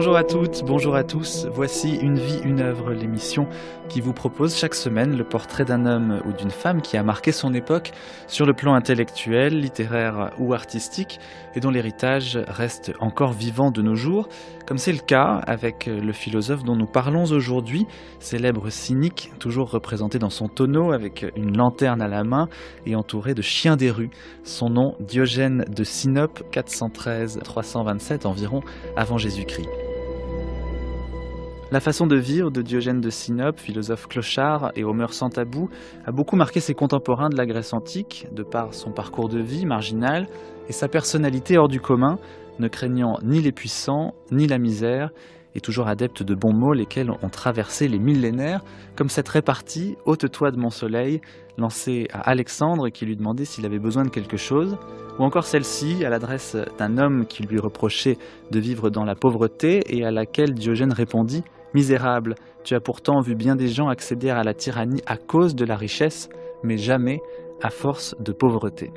Bonjour à toutes, bonjour à tous, voici Une vie, une œuvre, l'émission qui vous propose chaque semaine le portrait d'un homme ou d'une femme qui a marqué son époque sur le plan intellectuel, littéraire ou artistique et dont l'héritage reste encore vivant de nos jours, comme c'est le cas avec le philosophe dont nous parlons aujourd'hui, célèbre cynique, toujours représenté dans son tonneau avec une lanterne à la main et entouré de chiens des rues. Son nom, Diogène de Sinope, 413-327 environ avant Jésus-Christ. La façon de vivre de Diogène de Sinope, philosophe clochard et aux mœurs sans tabou, a beaucoup marqué ses contemporains de la Grèce antique, de par son parcours de vie marginal et sa personnalité hors du commun, ne craignant ni les puissants, ni la misère, et toujours adepte de bons mots lesquels ont traversé les millénaires, comme cette répartie « Ôte-toi de mon soleil » lancée à Alexandre qui lui demandait s'il avait besoin de quelque chose, ou encore celle-ci à l'adresse d'un homme qui lui reprochait de vivre dans la pauvreté et à laquelle Diogène répondit « Misérable, tu as pourtant vu bien des gens accéder à la tyrannie à cause de la richesse, mais jamais à force de pauvreté. »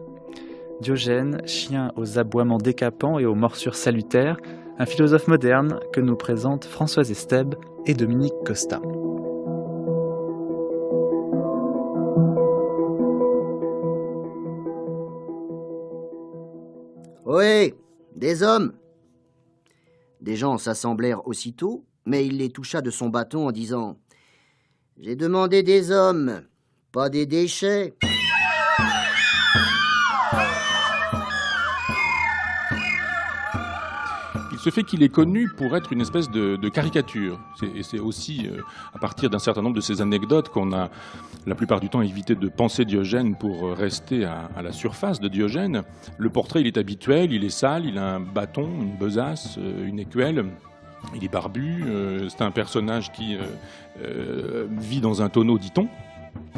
Diogène, chien aux aboiements décapants et aux morsures salutaires, un philosophe moderne que nous présentent Françoise Estèbe et Dominique Costa. Ohé, des hommes! Des gens s'assemblèrent aussitôt, mais il les toucha de son bâton en disant « J'ai demandé des hommes, pas des déchets. » Il se fait qu'il est connu pour être une espèce de caricature. Et c'est aussi à partir d'un certain nombre de ces anecdotes qu'on a la plupart du temps évité de penser Diogène pour rester à la surface de Diogène. Le portrait, il est habituel, il est sale, il a un bâton, une besace, une écuelle. Il est barbu, c'est un personnage qui vit dans un tonneau, dit-on.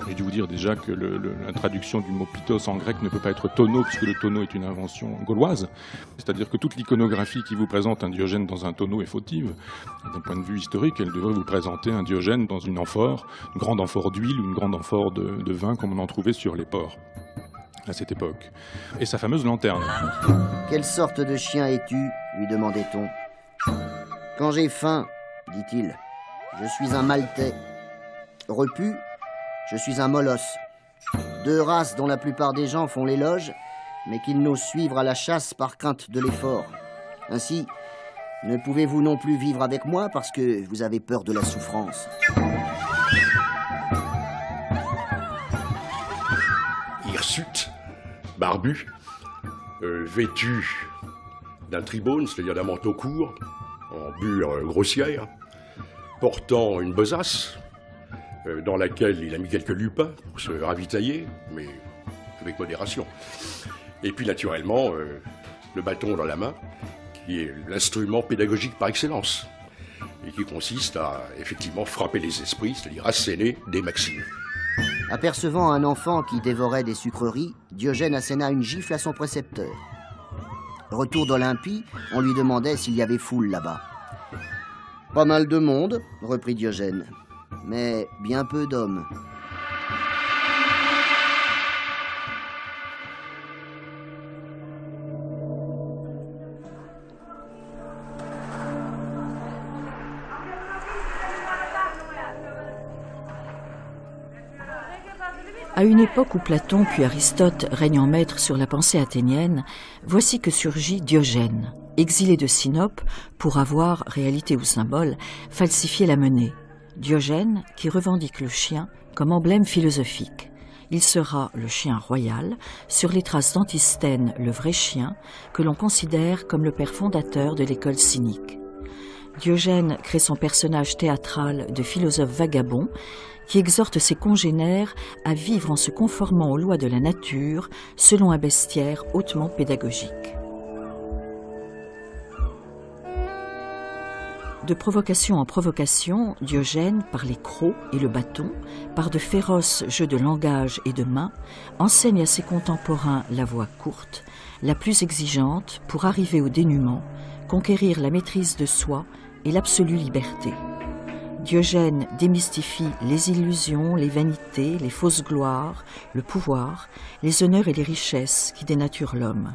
J'ai dû vous dire déjà que la traduction du mot pitos en grec ne peut pas être tonneau, puisque le tonneau est une invention gauloise. C'est-à-dire que toute l'iconographie qui vous présente un Diogène dans un tonneau est fautive. D'un point de vue historique, elle devrait vous présenter un Diogène dans une amphore, une grande amphore d'huile ou une grande amphore de vin, comme on en trouvait sur les ports à cette époque. Et sa fameuse lanterne. « Quelle sorte de chien es-tu » lui demandait-on. « Quand j'ai faim, dit-il, je suis un maltais. Repu, je suis un molosse. Deux races dont la plupart des gens font l'éloge, mais qu'ils n'osent suivre à la chasse par crainte de l'effort. Ainsi, ne pouvez-vous non plus vivre avec moi parce que vous avez peur de la souffrance. » Hirsute, barbu, vêtu d'un tribone, c'est-à-dire d'un manteau court, en bure grossière, portant une besace, dans laquelle il a mis quelques lupins pour se ravitailler, mais avec modération. Et puis naturellement, le bâton dans la main, qui est l'instrument pédagogique par excellence, et qui consiste à effectivement frapper les esprits, c'est-à-dire asséner des maximes. Apercevant un enfant qui dévorait des sucreries, Diogène asséna une gifle à son précepteur. Retour d'Olympie, on lui demandait s'il y avait foule là-bas. « Pas mal de monde, » reprit Diogène. Mais bien peu d'hommes. À une époque où Platon puis Aristote règnent en maître sur la pensée athénienne, voici que surgit Diogène, exilé de Sinope pour avoir, réalité ou symbole, falsifié la monnaie. Diogène qui revendique le chien comme emblème philosophique. Il sera le chien royal, sur les traces d'Antisthène, le vrai chien, que l'on considère comme le père fondateur de l'école cynique. Diogène crée son personnage théâtral de philosophe vagabond qui exhorte ses congénères à vivre en se conformant aux lois de la nature selon un bestiaire hautement pédagogique. De provocation en provocation, Diogène, par les crocs et le bâton, par de féroces jeux de langage et de main, enseigne à ses contemporains la voie courte, la plus exigeante pour arriver au dénuement, conquérir la maîtrise de soi et l'absolue liberté. Diogène démystifie les illusions, les vanités, les fausses gloires, le pouvoir, les honneurs et les richesses qui dénaturent l'homme.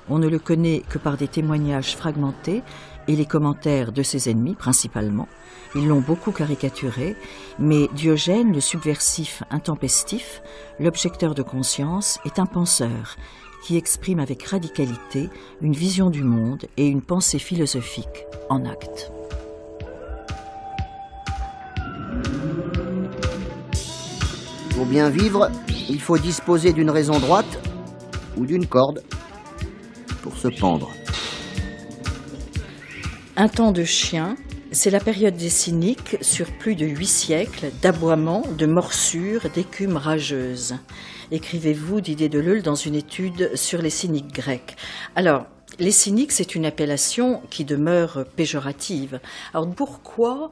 On ne le connaît que par des témoignages fragmentés et les commentaires de ses ennemis principalement. Ils l'ont beaucoup caricaturé, mais Diogène, le subversif intempestif, l'objecteur de conscience, est un penseur qui exprime avec radicalité une vision du monde et une pensée philosophique en actes. Pour bien vivre, il faut disposer d'une raison droite ou d'une corde pour se pendre. Un temps de chien, c'est la période des cyniques sur plus de 8 siècles d'aboiements, de morsures, d'écumes rageuses. Écrivez-vous Didier Deleuil dans une étude sur les cyniques grecs. Alors, les cyniques, c'est une appellation qui demeure péjorative. Alors pourquoi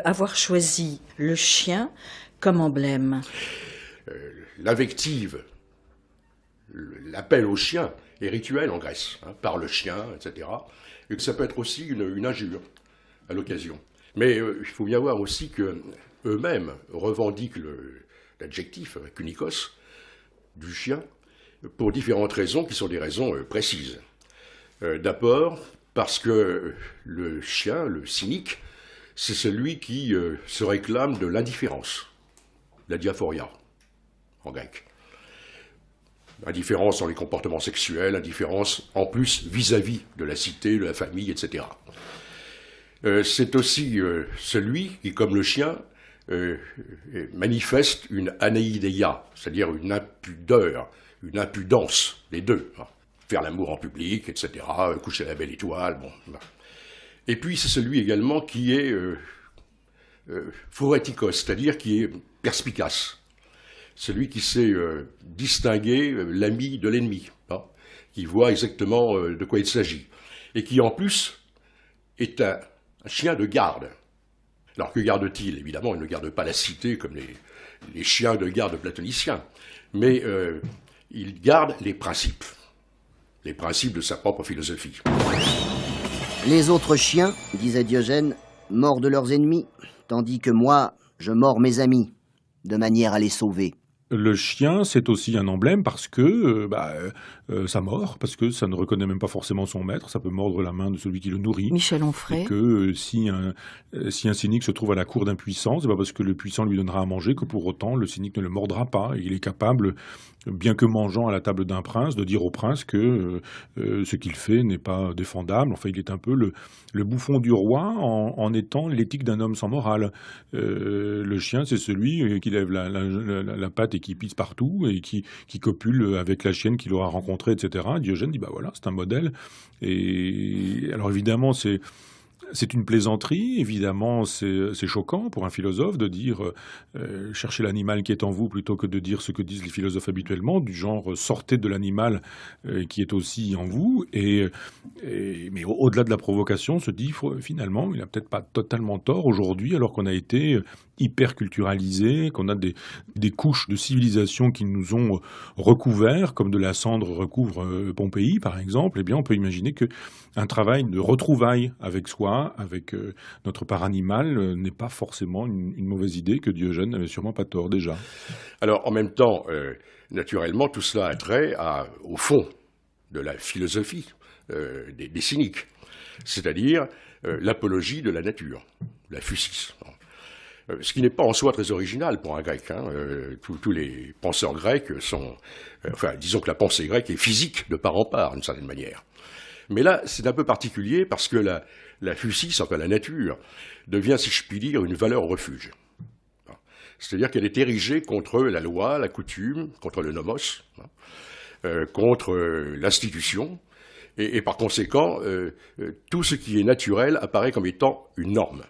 avoir choisi le chien comme emblème? L'invective, l'appel au chien est rituel en Grèce, par le chien, etc. Et ça peut être aussi une injure à l'occasion. Mais il faut bien voir aussi qu'eux-mêmes revendiquent l'adjectif, kunikos, du chien, pour différentes raisons qui sont des raisons précises. D'abord, parce que le chien, le cynique, c'est celui qui se réclame de l'indifférence, la diaphoria, en grec. Indifférence dans les comportements sexuels, indifférence en plus vis-à-vis de la cité, de la famille, etc. C'est aussi celui qui, comme le chien, manifeste une anaïdeia, c'est-à-dire une impudeur, une impudence, les deux. Faire l'amour en public, etc., coucher à la belle étoile, bon. Et puis c'est celui également qui est phoretikos, c'est-à-dire qui est perspicace. Celui qui sait distinguer l'ami de l'ennemi, qui voit exactement de quoi il s'agit. Et qui en plus est un chien de garde. Alors que garde-t-il? Évidemment, il ne garde pas la cité comme les chiens de garde platoniciens, mais il garde les principes de sa propre philosophie. Les autres chiens, disait Diogène, mordent leurs ennemis, tandis que moi, je mords mes amis, de manière à les sauver. Le chien, c'est aussi un emblème parce que ça mord, parce que ça ne reconnaît même pas forcément son maître, ça peut mordre la main de celui qui le nourrit. Michel Onfray. Et que si un cynique se trouve à la cour d'un puissant, c'est pas parce que le puissant lui donnera à manger que pour autant le cynique ne le mordra pas. Et il est capable, bien que mangeant à la table d'un prince, de dire au prince que ce qu'il fait n'est pas défendable. Enfin, il est un peu le bouffon du roi en étant l'éthique d'un homme sans morale. Le chien, c'est celui qui lève la patte et qui pisse partout et qui copule avec la chienne qu'il aura rencontrée, etc. Diogène dit, voilà, c'est un modèle. Et alors évidemment, c'est une plaisanterie, évidemment, c'est choquant pour un philosophe de dire cherchez l'animal qui est en vous plutôt que de dire ce que disent les philosophes habituellement, du genre sortez de l'animal qui est aussi en vous. Mais au-delà de la provocation, on se dit finalement, il n'a peut-être pas totalement tort aujourd'hui, alors qu'on a été hyper culturalisé, qu'on a des couches de civilisation qui nous ont recouverts, comme de la cendre recouvre Pompéi, par exemple. Eh bien, on peut imaginer qu'un travail de retrouvailles avec soi, avec notre part animale, n'est pas forcément une mauvaise idée, que Diogène n'avait sûrement pas tort déjà. Alors, en même temps, naturellement, tout cela a trait au fond de la philosophie des cyniques, c'est-à-dire l'apologie de la nature, la physis. Ce qui n'est pas en soi très original pour un grec. Tous les penseurs grecs sont... disons que la pensée grecque est physique de part en part, d'une certaine manière. Mais là, c'est un peu particulier parce que la physis, enfin la nature, devient, si je puis dire, une valeur refuge. C'est-à-dire qu'elle est érigée contre la loi, la coutume, contre le nomos, contre l'institution, et par conséquent, tout ce qui est naturel apparaît comme étant une norme.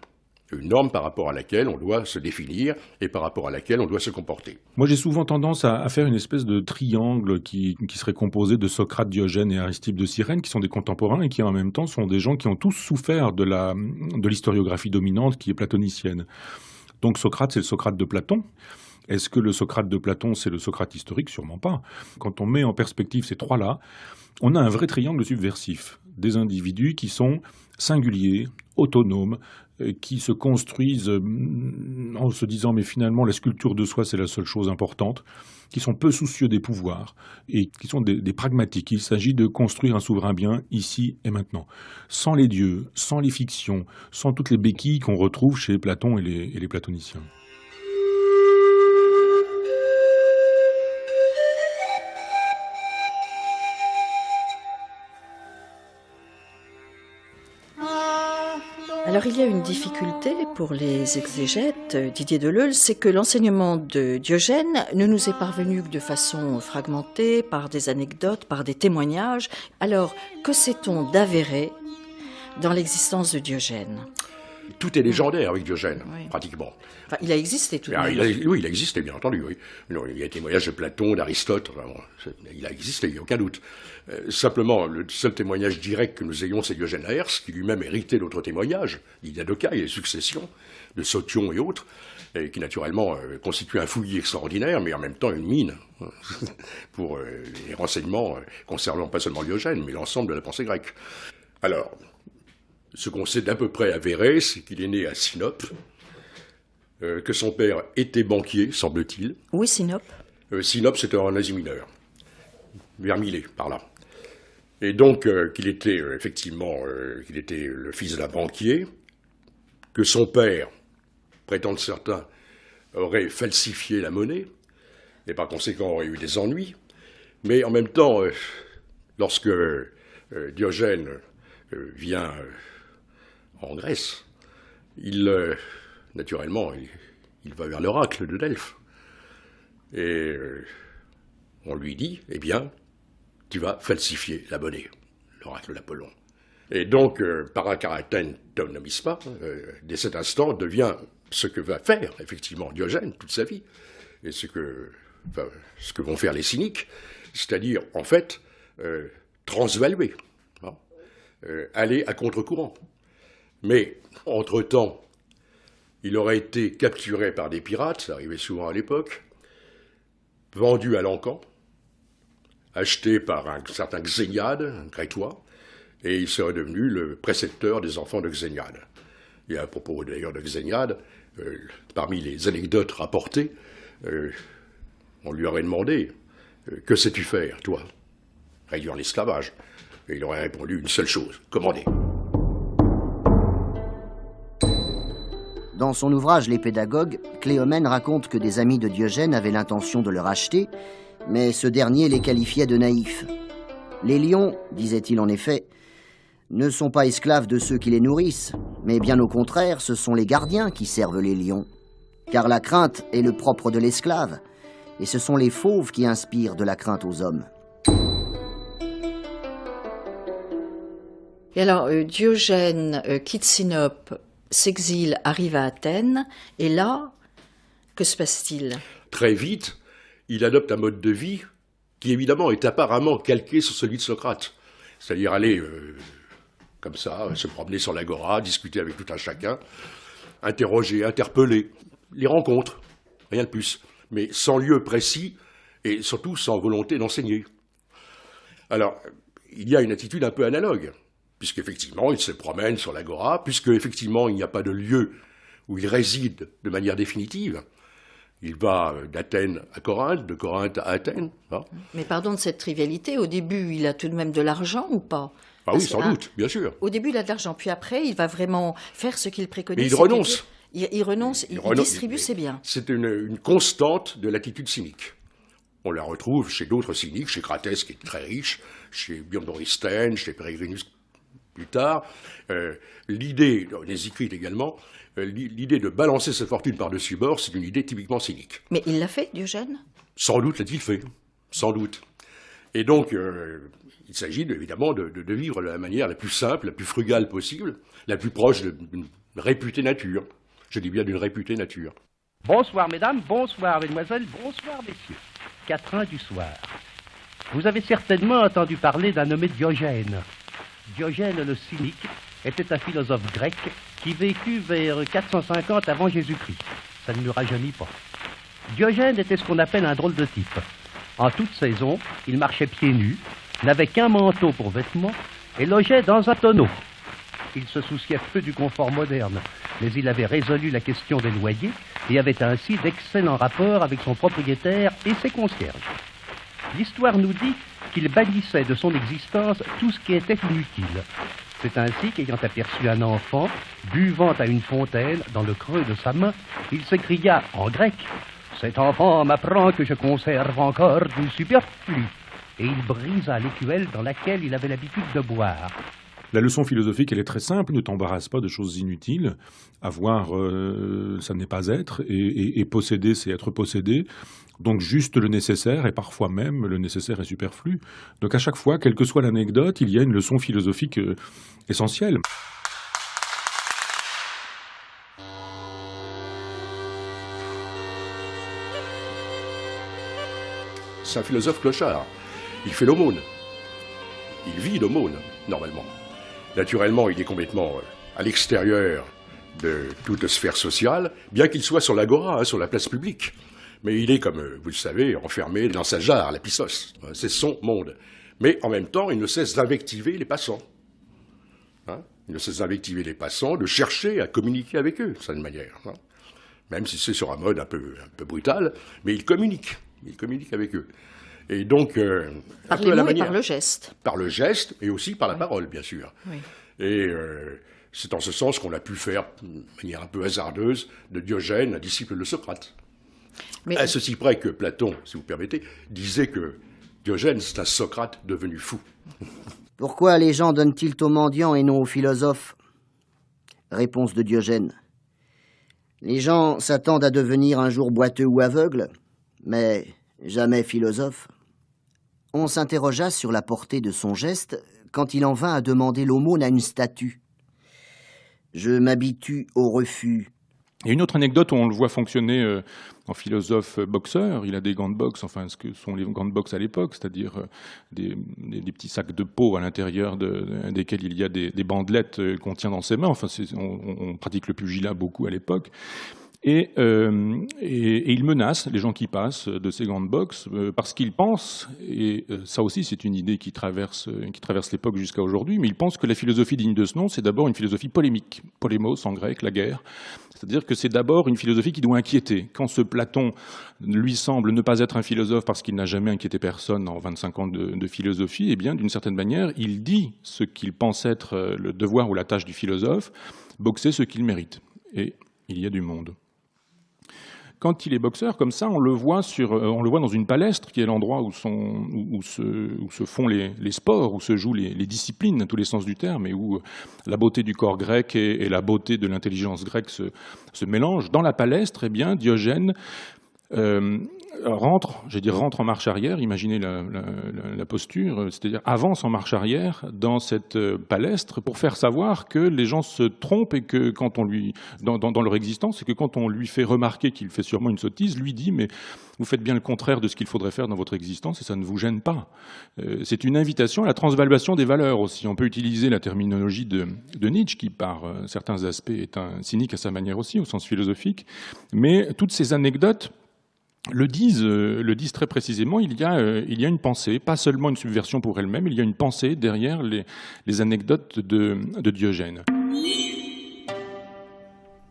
Une norme par rapport à laquelle on doit se définir et par rapport à laquelle on doit se comporter. Moi, j'ai souvent tendance à faire une espèce de triangle qui serait composé de Socrate, Diogène et Aristippe de Cyrène, qui sont des contemporains et qui en même temps sont des gens qui ont tous souffert de l'historiographie dominante qui est platonicienne. Donc Socrate, c'est le Socrate de Platon. Est-ce que le Socrate de Platon, c'est le Socrate historique? Sûrement pas. Quand on met en perspective ces trois-là, on a un vrai triangle subversif. Des individus qui sont singuliers, autonomes, qui se construisent en se disant mais finalement la sculpture de soi c'est la seule chose importante, qui sont peu soucieux des pouvoirs et qui sont des pragmatiques. Il s'agit de construire un souverain bien ici et maintenant, sans les dieux, sans les fictions, sans toutes les béquilles qu'on retrouve chez Platon et les platoniciens. Alors il y a une difficulté pour les exégètes, Didier Deleuze, c'est que l'enseignement de Diogène ne nous est parvenu que de façon fragmentée, par des anecdotes, par des témoignages. Alors, que sait-on d'avéré dans l'existence de Diogène ? Tout est légendaire avec Diogène, Oui. pratiquement. Enfin, il a existé tout de même. Oui, il a existé, bien entendu. Oui. Non, il y a des témoignages de Platon, d'Aristote. Enfin, bon, il a existé, il n'y a aucun doute. Simplement, le seul témoignage direct que nous ayons, c'est Diogène Laërce, qui lui-même héritait d'autres témoignages, l'Iliadoca et les successions de Sotion et autres, et qui naturellement constitue un fouillis extraordinaire, mais en même temps une mine pour les renseignements concernant pas seulement Diogène, mais l'ensemble de la pensée grecque. Alors, ce qu'on sait d'à peu près avéré, c'est qu'il est né à Sinope, que son père était banquier, semble-t-il. Oui, Sinope. Sinope, c'était en Asie mineure, vers Milet, par là. Et donc, qu'il était effectivement qu'il était le fils d'un banquier, que son père, prétendent certains, aurait falsifié la monnaie, et par conséquent aurait eu des ennuis. Mais en même temps, lorsque Diogène vient en Grèce, naturellement, il va vers l'oracle de Delphes. Et on lui dit, eh bien, tu vas falsifier la monnaie, l'oracle d'Apollon. Et donc, Parakaraten Tonomispa, dès cet instant, devient ce que va faire, effectivement, Diogène toute sa vie, et ce que vont faire les cyniques, c'est-à-dire, en fait, transvaluer, aller à contre-courant. Mais, entre-temps, il aurait été capturé par des pirates, ça arrivait souvent à l'époque, vendu à l'Ancan, acheté par un certain Xéniade, un Crétois, et il serait devenu le précepteur des enfants de Xéniade. Et à propos d'ailleurs de Xéniade, parmi les anecdotes rapportées, on lui aurait demandé « Que sais-tu faire, toi ?» Réduire l'esclavage. Et il aurait répondu une seule chose, commander. Dans son ouvrage Les Pédagogues, Cléomène raconte que des amis de Diogène avaient l'intention de le racheter, mais ce dernier les qualifiait de naïfs. Les lions, disait-il en effet, ne sont pas esclaves de ceux qui les nourrissent, mais bien au contraire, ce sont les gardiens qui servent les lions. Car la crainte est le propre de l'esclave, et ce sont les fauves qui inspirent de la crainte aux hommes. Et alors, Diogène quitte Sinope, s'exile, arrive à Athènes, et là, que se passe-t-il ? Très vite, il adopte un mode de vie qui, évidemment, est apparemment calqué sur celui de Socrate. C'est-à-dire aller, comme ça, se promener sur l'agora, discuter avec tout un chacun, interroger, interpeller, les rencontres, rien de plus, mais sans lieu précis et surtout sans volonté d'enseigner. Alors, il y a une attitude un peu analogue, puisqu'effectivement, il se promène sur l'agora, puisqu'effectivement, il n'y a pas de lieu où il réside de manière définitive. Il va d'Athènes à Corinthe, de Corinthe à Athènes. Hein. Mais pardon de cette trivialité, au début, il a tout de même de l'argent ou pas ? Ah oui, sans doute, bien sûr. Au début, il a de l'argent, puis après, il va vraiment faire ce qu'il préconise. Mais il renonce. Il renonce, il distribue ses biens. C'est une constante de l'attitude cynique. On la retrouve chez d'autres cyniques, chez Cratès qui est très riche, chez Björn Bornstein, chez Peregrinus plus tard. L'idée, Nésicrite également, l'idée de balancer sa fortune par-dessus bord, c'est une idée typiquement cynique. Mais il l'a fait, Diogène ? Sans doute l'a-t-il fait, sans doute. Et donc, il s'agit évidemment de vivre de la manière la plus simple, la plus frugale possible, la plus proche d'une réputée nature. Je dis bien d'une réputée nature. Bonsoir mesdames, bonsoir mesdemoiselles, bonsoir messieurs. 4h du soir. Vous avez certainement entendu parler d'un nommé Diogène. Diogène le cynique était un philosophe grec qui vécut vers 450 avant Jésus-Christ. Ça ne nous rajeunit pas. Diogène était ce qu'on appelle un drôle de type. En toute saison, il marchait pieds nus, n'avait qu'un manteau pour vêtements et logeait dans un tonneau. Il se souciait peu du confort moderne, mais il avait résolu la question des loyers et avait ainsi d'excellents rapports avec son propriétaire et ses concierges. L'histoire nous dit qu'il bannissait de son existence tout ce qui était inutile. C'est ainsi qu'ayant aperçu un enfant buvant à une fontaine dans le creux de sa main, il s'écria en grec « Cet enfant m'apprend que je conserve encore du superflu » et il brisa l'écuelle dans laquelle il avait l'habitude de boire. La leçon philosophique, elle est très simple, ne t'embarrasse pas de choses inutiles. Avoir, ça n'est pas être, et posséder, c'est être possédé. Donc juste le nécessaire, et parfois même le nécessaire est superflu. Donc à chaque fois, quelle que soit l'anecdote, il y a une leçon philosophique essentielle. C'est un philosophe clochard. Il fait l'aumône. Il vit l'aumône, normalement. Naturellement, il est complètement à l'extérieur de toute sphère sociale, bien qu'il soit sur l'agora, sur la place publique. Mais il est, comme vous le savez, enfermé dans sa jarre, la pissos. C'est son monde. Mais en même temps, il ne cesse d'invectiver les passants. Il ne cesse d'invectiver les passants, de chercher à communiquer avec eux, de certaine manière. Même si c'est sur un mode un peu brutal, mais il communique. Il communique avec eux. Et donc, par les mots et par le geste. Par le geste, et aussi par la parole, bien sûr. Oui. Et c'est en ce sens qu'on a pu faire, de manière un peu hasardeuse, de Diogène un disciple de Socrate. Mais... à ceci près que Platon, si vous permettez, disait que Diogène, c'est un Socrate devenu fou. Pourquoi les gens donnent-ils aux mendiants et non aux philosophes? Réponse de Diogène. Les gens s'attendent à devenir un jour boiteux ou aveugles, mais jamais philosophes. On s'interrogea sur la portée de son geste quand il en vint à demander l'aumône à une statue. Je m'habitue au refus. Il y a une autre anecdote où on le voit fonctionner en philosophe boxeur. Il a des gants de boxe, enfin ce que sont les gants de boxe à l'époque, c'est-à-dire des petits sacs de peau à l'intérieur desquels il y a des bandelettes qu'on tient dans ses mains. Enfin, on pratique le pugilat beaucoup à l'époque. Et il menace les gens qui passent de ces gants de boxe parce qu'il pense, et ça aussi c'est une idée qui traverse l'époque jusqu'à aujourd'hui, mais il pense que la philosophie digne de ce nom, c'est d'abord une philosophie polémique, polémos en grec, la guerre. C'est-à-dire que c'est d'abord une philosophie qui doit inquiéter. Quand ce Platon lui semble ne pas être un philosophe parce qu'il n'a jamais inquiété personne en 25 ans de philosophie, eh bien d'une certaine manière, il dit ce qu'il pense être le devoir ou la tâche du philosophe, boxer ce qu'il mérite. Et il y a du monde. Quand il est boxeur, comme ça, on le voit dans une palestre, qui est l'endroit où se font les sports, où se jouent les disciplines, dans tous les sens du terme, et où la beauté du corps grec et la beauté de l'intelligence grecque se mélangent. Dans la palestre, eh bien, Diogène rentre en marche arrière, imaginez la posture, c'est-à-dire avance en marche arrière dans cette palestre pour faire savoir que les gens se trompent et que quand on lui, dans leur existence, et que quand on lui fait remarquer qu'il fait sûrement une sottise, lui dit mais vous faites bien le contraire de ce qu'il faudrait faire dans votre existence et ça ne vous gêne pas. C'est une invitation à la transvaluation des valeurs aussi. On peut utiliser la terminologie de Nietzsche qui par certains aspects est un cynique à sa manière aussi au sens philosophique, mais toutes ces anecdotes le disent très précisément, il y a une pensée, pas seulement une subversion pour elle-même, il y a une pensée derrière les anecdotes de Diogène.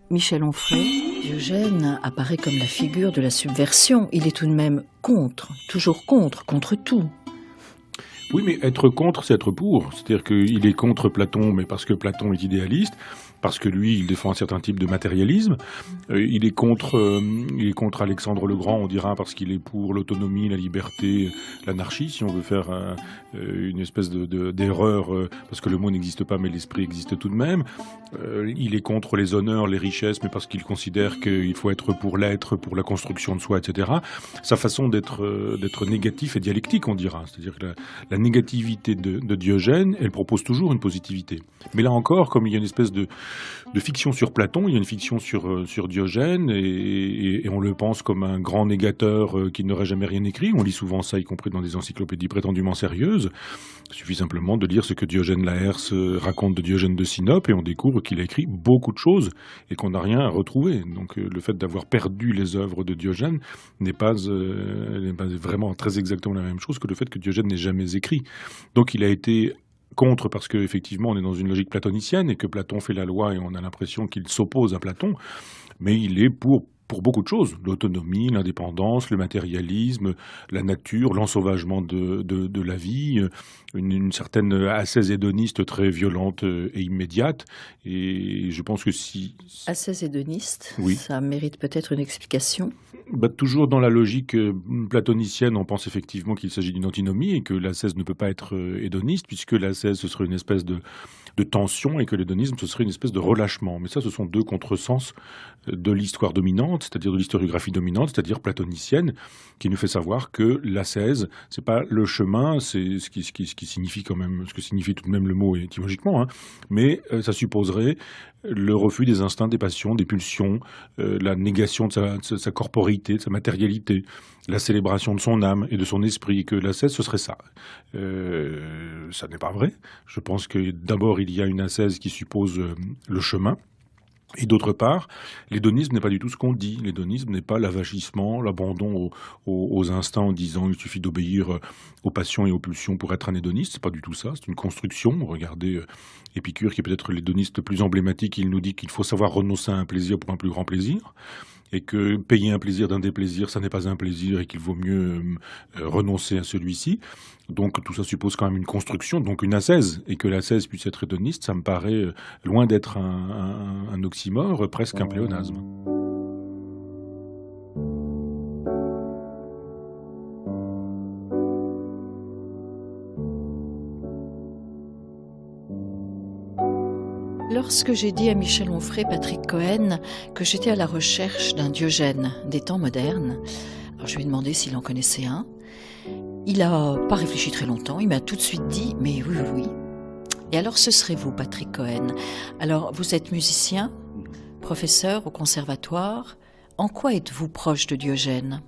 Michel Onfray, Diogène apparaît comme la figure de la subversion. Il est tout de même toujours contre tout. Oui, mais être contre, c'est être pour. C'est-à-dire qu'il est contre Platon, mais parce que Platon est idéaliste, parce que lui, il défend un certain type de matérialisme. Il est contre Alexandre le Grand, on dira, parce qu'il est pour l'autonomie, la liberté, l'anarchie, si on veut faire une espèce d'erreur, parce que le mot n'existe pas, mais l'esprit existe tout de même. Il est contre les honneurs, les richesses, mais parce qu'il considère qu'il faut être pour l'être, pour la construction de soi, etc. Sa façon d'être négatif et dialectique, on dira. C'est-à-dire que la négativité de Diogène, elle propose toujours une positivité. Mais là encore, comme il y a une espèce de fiction sur Platon, il y a une fiction sur Diogène, et on le pense comme un grand négateur qui n'aurait jamais rien écrit. On lit souvent ça, y compris dans des encyclopédies prétendument sérieuses. Il suffit simplement de lire ce que Diogène Laërce raconte de Diogène de Sinope, et on découvre qu'il a écrit beaucoup de choses, et qu'on n'a rien à retrouver. Donc le fait d'avoir perdu les œuvres de Diogène n'est pas vraiment très exactement la même chose que le fait que Diogène n'ait jamais écrit. Donc il a été contre parce qu'effectivement on est dans une logique platonicienne et que Platon fait la loi et on a l'impression qu'il s'oppose à Platon, mais il est pour beaucoup de choses, l'autonomie, l'indépendance, le matérialisme, la nature, l'ensauvagement de la vie, une certaine ascèse hédoniste très violente et immédiate. Et je pense que si... Ascèse hédoniste, oui. Ça mérite peut-être une explication. Toujours dans la logique platonicienne, on pense effectivement qu'il s'agit d'une antinomie et que l'ascèse ne peut pas être hédoniste, puisque l'ascèse, ce serait une espèce de tension et que l'hédonisme, ce serait une espèce de relâchement. Mais ça, ce sont deux contresens de l'histoire dominante, c'est-à-dire de l'historiographie dominante, c'est-à-dire platonicienne, qui nous fait savoir que l'ascèse, c'est pas le chemin, c'est ce qui signifie quand même, ce que signifie tout de même le mot étymologiquement, hein, mais ça supposerait le refus des instincts, des passions, des pulsions, la négation de sa corporité, de sa matérialité, la célébration de son âme et de son esprit, que l'ascèse, ce serait ça. Ça n'est pas vrai. Je pense que d'abord, il y a une ascèse qui suppose le chemin. Et d'autre part, l'hédonisme n'est pas du tout ce qu'on dit. L'hédonisme n'est pas l'avachissement, l'abandon aux instincts en disant il suffit d'obéir aux passions et aux pulsions pour être un hédoniste. C'est pas du tout ça, c'est une construction. Regardez Épicure, qui est peut-être l'hédoniste le plus emblématique, il nous dit qu'il faut savoir renoncer à un plaisir pour un plus grand plaisir. Et que payer un plaisir d'un déplaisir, ça n'est pas un plaisir et qu'il vaut mieux renoncer à celui-ci. Donc tout ça suppose quand même une construction, donc une ascèse. Et que l'ascèse puisse être hédoniste, ça me paraît loin d'être un oxymore, presque un pléonasme. Lorsque j'ai dit à Michel Onfray, Patrick Cohen, que j'étais à la recherche d'un Diogène des temps modernes, alors je lui ai demandé s'il en connaissait un. Il n'a pas réfléchi très longtemps, il m'a tout de suite dit « mais oui. » Et alors ce serait vous, Patrick Cohen. Alors vous êtes musicien, professeur au conservatoire. En quoi êtes-vous proche de Diogène ?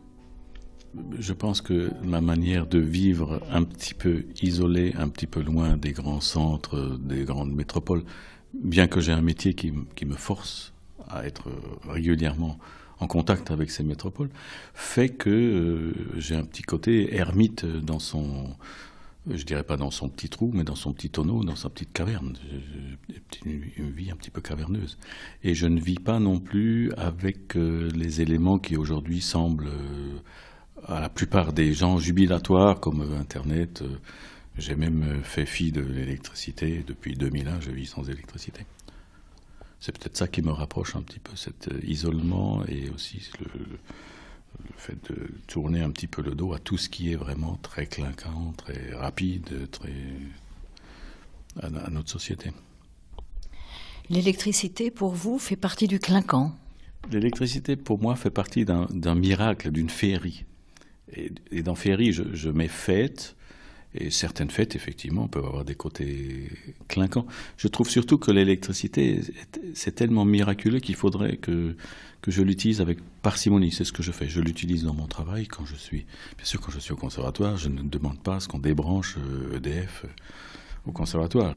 Je pense que ma manière de vivre un petit peu isolée, un petit peu loin des grands centres, des grandes métropoles, bien que j'ai un métier qui me force à être régulièrement en contact avec ces métropoles, fait que j'ai un petit côté ermite dans son, je dirais pas dans son petit trou, mais dans son petit tonneau, dans sa petite caverne. Une vie un petit peu caverneuse. Et je ne vis pas non plus avec les éléments qui aujourd'hui semblent à la plupart des gens jubilatoires, comme Internet. J'ai même fait fi de l'électricité. Depuis 2001, je vis sans électricité. C'est peut-être ça qui me rapproche un petit peu, cet isolement et aussi le fait de tourner un petit peu le dos à tout ce qui est vraiment très clinquant, très rapide, à notre société. L'électricité, pour vous, fait partie du clinquant. L'électricité, pour moi, fait partie d'un miracle, d'une féerie. Et dans féerie, je mets fête. Et certaines fêtes, effectivement, peuvent avoir des côtés clinquants. Je trouve surtout que l'électricité, c'est tellement miraculeux qu'il faudrait que je l'utilise avec parcimonie. C'est ce que je fais. Je l'utilise dans mon travail quand je suis... Bien sûr, quand je suis au conservatoire, je ne demande pas à ce qu'on débranche EDF au conservatoire.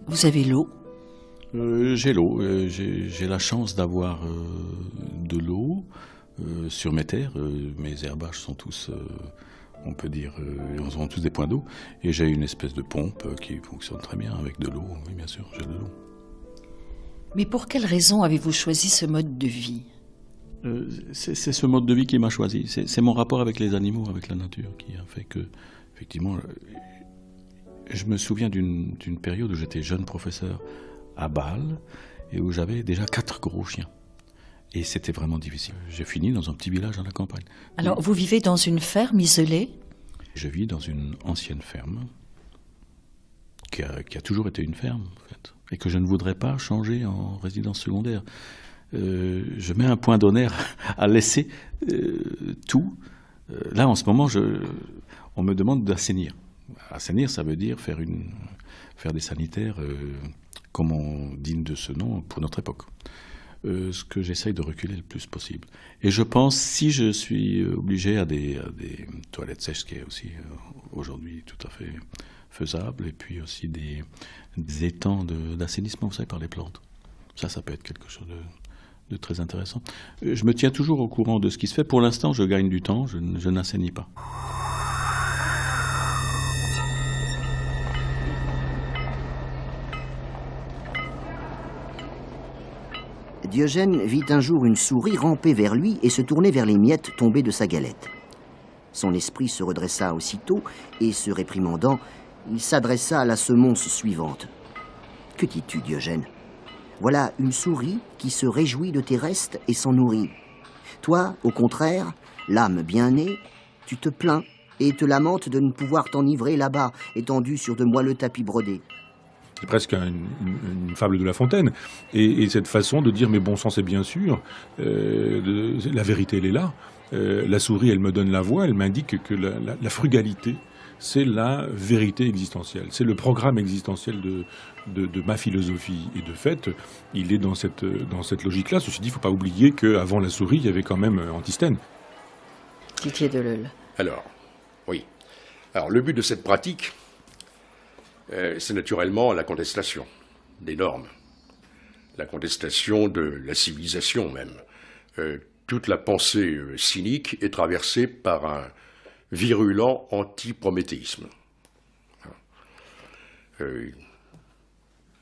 Vous avez l'eau ? J'ai l'eau. J'ai la chance d'avoir de l'eau. Sur mes terres, mes herbages sont tous, on peut dire, ils ont tous des points d'eau. Et j'ai une espèce de pompe qui fonctionne très bien avec de l'eau. Oui, bien sûr, j'ai de l'eau. Mais pour quelle raison avez-vous choisi ce mode de vie ? C'est ce mode de vie qui m'a choisi. C'est mon rapport avec les animaux, avec la nature, qui a fait que, effectivement, je me souviens d'une période où j'étais jeune professeur à Bâle et où j'avais déjà 4 gros chiens. Et c'était vraiment difficile. J'ai fini dans un petit village à la campagne. Alors, vous vivez dans une ferme isolée ? Je vis dans une ancienne ferme, qui a toujours été une ferme, en fait, et que je ne voudrais pas changer en résidence secondaire. Je mets un point d'honneur à laisser tout. Là, en ce moment, on me demande d'assainir. Assainir, ça veut dire faire des sanitaires, comme on digne de ce nom, pour notre époque. Ce que j'essaye de reculer le plus possible. Et je pense, si je suis obligé à des toilettes sèches, ce qui est aussi aujourd'hui tout à fait faisable, et puis aussi des étangs d'assainissement, vous savez, par les plantes. Ça peut être quelque chose de très intéressant. Je me tiens toujours au courant de ce qui se fait. Pour l'instant, je gagne du temps, je n'assainis pas. Diogène vit un jour une souris ramper vers lui et se tourner vers les miettes tombées de sa galette. Son esprit se redressa aussitôt et, se réprimandant, il s'adressa à la semonce suivante. « Que dis-tu, Diogène ? Voilà une souris qui se réjouit de tes restes et s'en nourrit. Toi, au contraire, l'âme bien née, tu te plains et te lamentes de ne pouvoir t'enivrer là-bas, étendu sur de moelleux tapis brodés. » C'est presque une fable de La Fontaine. Et cette façon de dire, mais bon sang, c'est bien sûr, la vérité, elle est là. La souris, elle me donne la voix, elle m'indique que la frugalité, c'est la vérité existentielle. C'est le programme existentiel de ma philosophie. Et de fait, il est dans cette logique-là. Ceci dit, il ne faut pas oublier qu'avant la souris, il y avait quand même Antisthène. Didier Deleuil. Alors, oui. Alors, le but de cette pratique, c'est naturellement la contestation des normes, la contestation de la civilisation même. Toute la pensée cynique est traversée par un virulent anti-prométhéisme.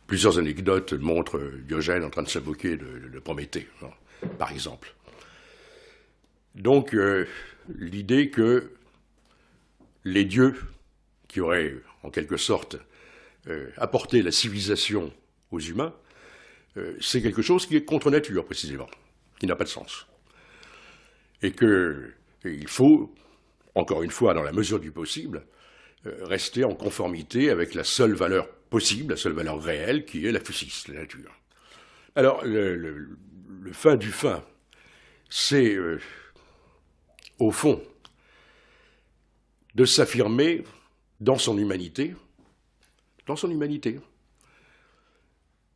Plusieurs anecdotes montrent Diogène en train de s'invoquer de Prométhée, par exemple. Donc, l'idée que les dieux qui auraient, en quelque sorte, apporté la civilisation aux humains, c'est quelque chose qui est contre nature, précisément, qui n'a pas de sens. Et qu'il faut, encore une fois, dans la mesure du possible, rester en conformité avec la seule valeur possible, la seule valeur réelle, qui est la physis, la nature. Alors, le fin du fin, c'est, au fond, de s'affirmer dans son humanité,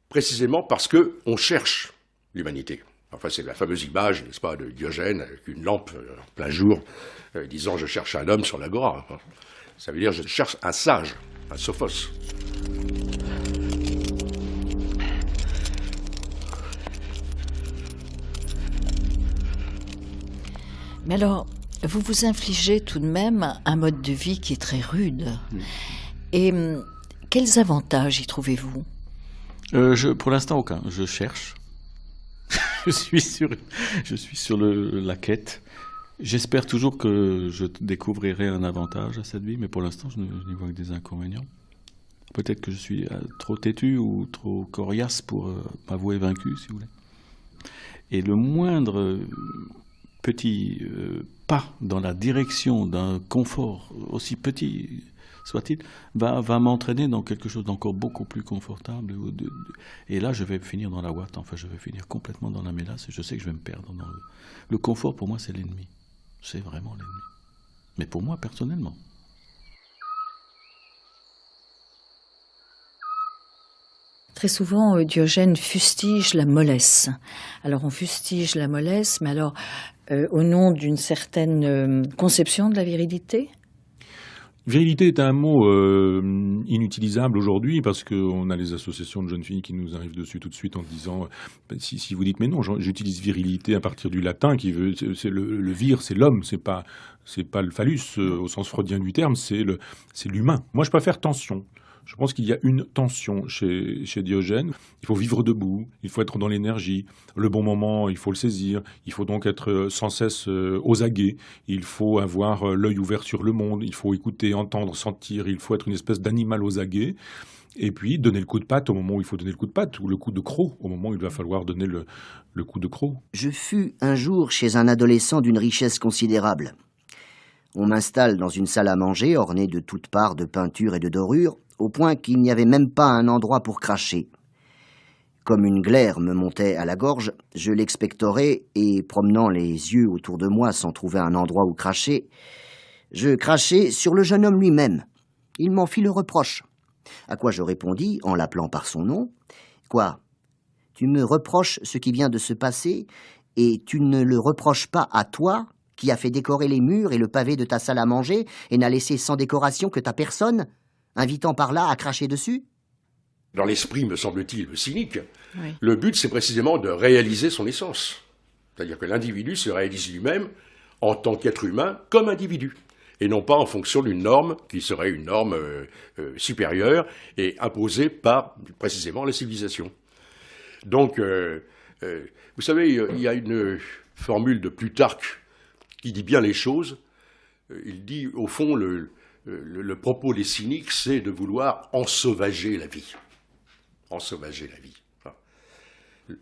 précisément parce qu'on cherche l'humanité. Enfin, c'est la fameuse image, n'est-ce pas, de Diogène avec une lampe en plein jour, disant « je cherche un homme sur l'agora ». Ça veut dire « je cherche un sage, un sophos ». Mais alors, vous vous infligez tout de même un mode de vie qui est très rude. Et quels avantages y trouvez-vous ? Pour l'instant, aucun. Je cherche. je suis sur la quête. J'espère toujours que je découvrirai un avantage à cette vie, mais pour l'instant, je n'y vois que des inconvénients. Peut-être que je suis trop têtu ou trop coriace pour m'avouer vaincu, si vous voulez. Et le moindre petit pas dans la direction d'un confort, aussi petit soit-il, va m'entraîner dans quelque chose d'encore beaucoup plus confortable. Et là, je vais finir dans la ouate, enfin, je vais finir complètement dans la mélasse, et je sais que je vais me perdre. Le confort, pour moi, c'est l'ennemi. C'est vraiment l'ennemi. Mais pour moi, personnellement. Très souvent, Diogène fustige la mollesse. Alors, on fustige la mollesse, mais alors, au nom d'une certaine conception de la virilité ? Virilité est un mot inutilisable aujourd'hui parce qu'on a les associations de jeunes filles qui nous arrivent dessus tout de suite en disant si vous dites mais non, j'utilise virilité à partir du latin qui veut c'est le vir, c'est l'homme, c'est pas le phallus au sens freudien du terme, c'est l'humain. Moi je préfère tension. Je pense qu'il y a une tension chez Diogène. Il faut vivre debout, il faut être dans l'énergie. Le bon moment, il faut le saisir. Il faut donc être sans cesse aux aguets. Il faut avoir l'œil ouvert sur le monde. Il faut écouter, entendre, sentir. Il faut être une espèce d'animal aux aguets. Et puis, donner le coup de patte au moment où il faut donner le coup de patte, ou le coup de croc au moment où il va falloir donner le coup de croc. Je fus un jour chez un adolescent d'une richesse considérable. On m'installe dans une salle à manger ornée de toutes parts de peintures et de dorures, au point qu'il n'y avait même pas un endroit pour cracher. Comme une glaire me montait à la gorge, je l'expectorais et, promenant les yeux autour de moi sans trouver un endroit où cracher, je crachai sur le jeune homme lui-même. Il m'en fit le reproche. À quoi je répondis, en l'appelant par son nom, « Quoi ? Tu me reproches ce qui vient de se passer et tu ne le reproches pas à toi qui as fait décorer les murs et le pavé de ta salle à manger et n'a laissé sans décoration que ta personne, invitant par là à cracher dessus ?» Dans l'esprit, me semble-t-il, cynique, Oui. le but, c'est précisément de réaliser son essence. C'est-à-dire que l'individu se réalise lui-même en tant qu'être humain comme individu, et non pas en fonction d'une norme qui serait une norme supérieure et imposée par, précisément, la civilisation. Donc, Vous savez, il y a une formule de Plutarque qui dit bien les choses. Il dit, au fond, le propos des cyniques, c'est de vouloir ensauvager la vie. Ensauvager la vie. Enfin,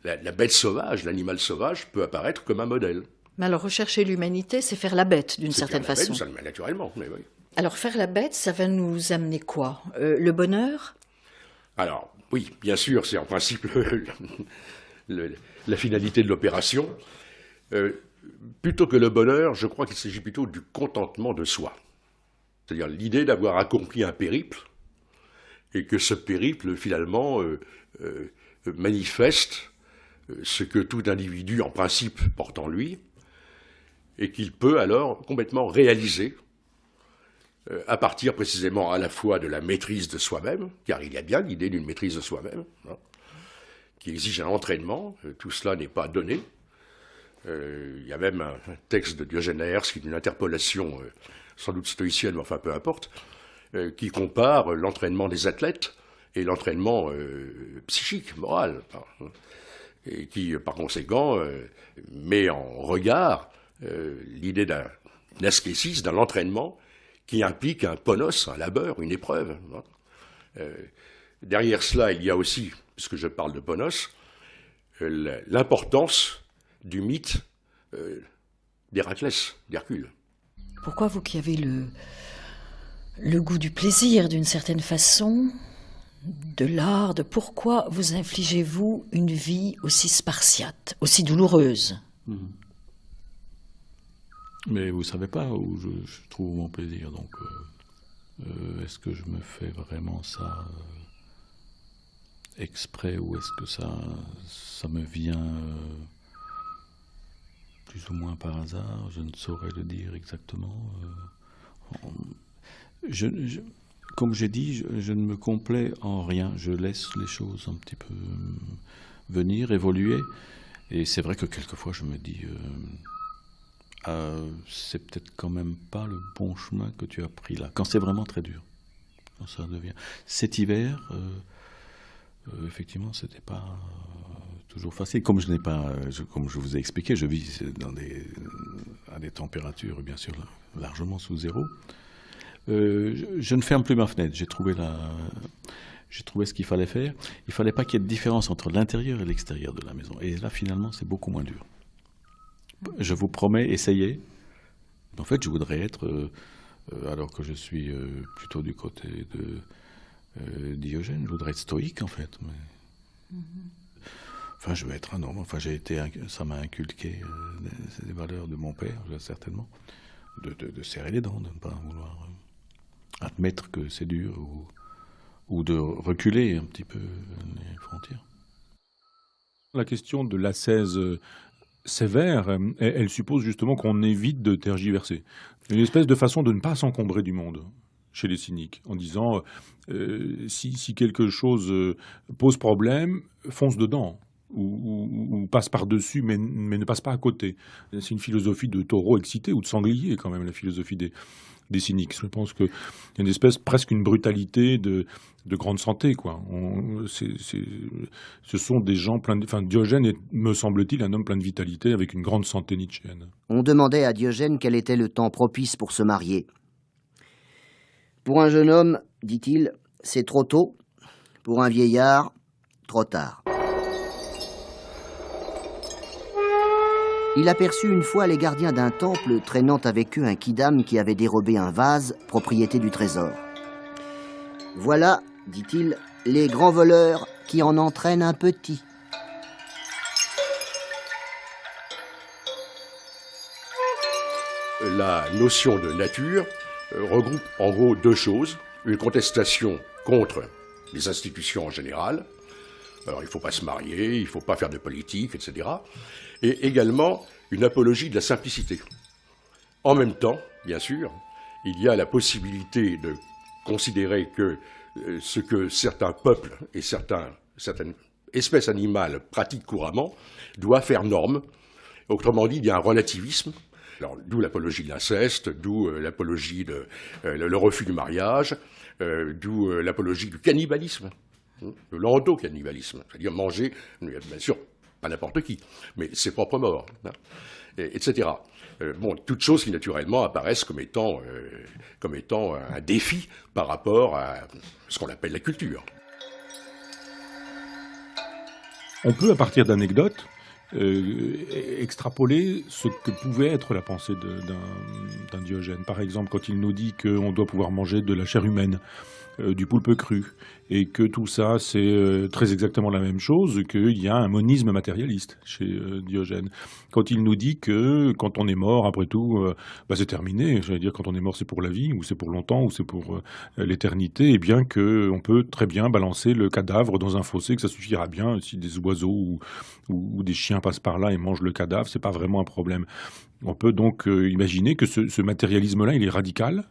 la bête sauvage, l'animal sauvage, peut apparaître comme un modèle. Mais alors, rechercher l'humanité, c'est faire la bête, d'une certaine façon. Naturellement, mais oui. Alors, faire la bête, ça va nous amener quoi? Le bonheur? Alors, oui, bien sûr, c'est en principe la finalité de l'opération. Plutôt que le bonheur, je crois qu'il s'agit plutôt du contentement de soi. C'est-à-dire l'idée d'avoir accompli un périple, et que ce périple, finalement, manifeste ce que tout individu, en principe, porte en lui, et qu'il peut alors complètement réaliser, à partir précisément à la fois de la maîtrise de soi-même, car il y a bien l'idée d'une maîtrise de soi-même, hein, qui exige un entraînement. Tout cela n'est pas donné. Il y a même un texte de Diogène Laërce, qui est une interpolation, sans doute stoïcienne, mais enfin peu importe, qui compare l'entraînement des athlètes et l'entraînement psychique, moral, et qui, par conséquent, met en regard l'idée d'un ascétisme, d'un entraînement qui implique un ponos, un labeur, une épreuve. Derrière cela, il y a aussi, puisque je parle de ponos, l'importance du mythe d'Héraclès, d'Hercule. Pourquoi vous qui avez le goût du plaisir, d'une certaine façon, de l'art, pourquoi vous infligez-vous une vie aussi spartiate, aussi douloureuse? Mais vous savez pas où je trouve mon plaisir, donc est-ce que je me fais vraiment ça exprès, ou est-ce que ça me vient plus ou moins par hasard? Je ne saurais le dire exactement. Comme j'ai dit, je ne me complais en rien. Je laisse les choses un petit peu venir, évoluer. Et c'est vrai que quelquefois je me dis, c'est peut-être quand même pas le bon chemin que tu as pris là. Quand c'est vraiment très dur. Quand ça devient. Cet hiver, effectivement, c'était pas toujours facile. Comme comme je vous ai expliqué, je vis à des températures, bien sûr, largement sous zéro. Je ne ferme plus ma fenêtre. J'ai trouvé ce qu'il fallait faire. Il fallait pas qu'il y ait de différence entre l'intérieur et l'extérieur de la maison. Et là, finalement, c'est beaucoup moins dur. Je vous promets, essayez. En fait, je voudrais être, alors que je suis plutôt du côté de Diogène, je voudrais être stoïque, en fait. Mais... Enfin, je veux être un homme. Enfin, ça m'a inculqué des valeurs de mon père, certainement. De serrer les dents, de ne pas vouloir admettre que c'est dur, ou de reculer un petit peu les frontières. La question de l'ascèse sévère, elle suppose justement qu'on évite de tergiverser. Une espèce de façon de ne pas s'encombrer du monde chez les cyniques, en disant si quelque chose pose problème, fonce dedans. Ou passe par-dessus, mais ne passe pas à côté. C'est une philosophie de taureau excité, ou de sanglier quand même, la philosophie des cyniques. Je pense qu'il y a une espèce, presque une brutalité de grande santé, quoi. Ce sont des gens pleins de... Enfin, Diogène est, me semble-t-il, un homme plein de vitalité, avec une grande santé nietzschéenne. On demandait à Diogène quel était le temps propice pour se marier. Pour un jeune homme, dit-il, c'est trop tôt. Pour un vieillard, trop tard. Il aperçut une fois les gardiens d'un temple traînant avec eux un quidam qui avait dérobé un vase, propriété du trésor. Voilà, dit-il, les grands voleurs qui en entraînent un petit. La notion de nature regroupe en gros deux choses. Une contestation contre les institutions en général. Alors il ne faut pas se marier, il ne faut pas faire de politique, etc. Et également une apologie de la simplicité. En même temps, bien sûr, il y a la possibilité de considérer que ce que certains peuples et certaines espèces animales pratiquent couramment doit faire norme. Autrement dit, il y a un relativisme. Alors, d'où l'apologie de l'inceste, d'où l'apologie le refus du mariage, d'où l'apologie du cannibalisme, de l'endocannibalisme, c'est-à-dire manger, bien sûr, pas n'importe qui, mais ses propres morts, hein, etc. Bon, toutes choses qui naturellement apparaissent comme étant un défi par rapport à ce qu'on appelle la culture. On peut, à partir d'anecdotes, extrapoler ce que pouvait être la pensée d'un Diogène. Par exemple, quand il nous dit qu'on doit pouvoir manger de la chair humaine, du poulpe cru, et que tout ça, c'est très exactement la même chose, qu'il y a un monisme matérialiste chez Diogène. Quand il nous dit que quand on est mort, après tout, c'est terminé. J'allais dire, quand on est mort, c'est pour la vie, ou c'est pour longtemps, ou c'est pour l'éternité, et bien qu'on peut très bien balancer le cadavre dans un fossé, que ça suffira bien si des oiseaux ou des chiens passent par là et mangent le cadavre, c'est pas vraiment un problème. On peut donc imaginer que ce matérialisme-là, il est radical,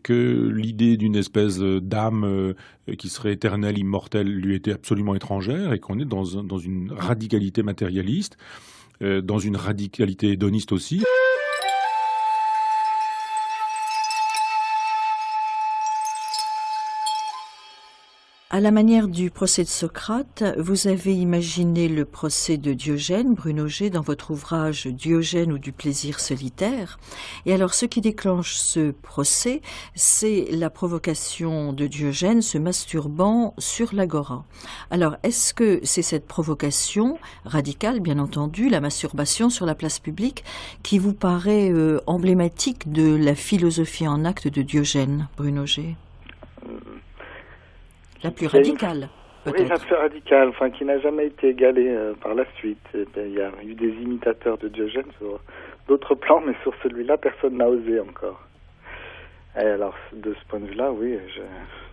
que l'idée d'une espèce d'âme qui serait éternelle, immortelle, lui était absolument étrangère, et qu'on est dans une radicalité matérialiste, dans une radicalité hédoniste aussi. À la manière du procès de Socrate, vous avez imaginé le procès de Diogène, Bruno G, dans votre ouvrage Diogène ou du plaisir solitaire. Et alors, ce qui déclenche ce procès, c'est la provocation de Diogène se masturbant sur l'agora. Alors, est-ce que c'est cette provocation radicale, bien entendu, la masturbation sur la place publique, qui vous paraît emblématique de la philosophie en acte de Diogène, Bruno G ? La plus radicale, peut-être. Oui, la plus radicale, qui n'a jamais été égalée par la suite. Il y a eu des imitateurs de Diogène sur d'autres plans, mais sur celui-là, personne n'a osé encore. Et alors, de ce point de vue-là, oui,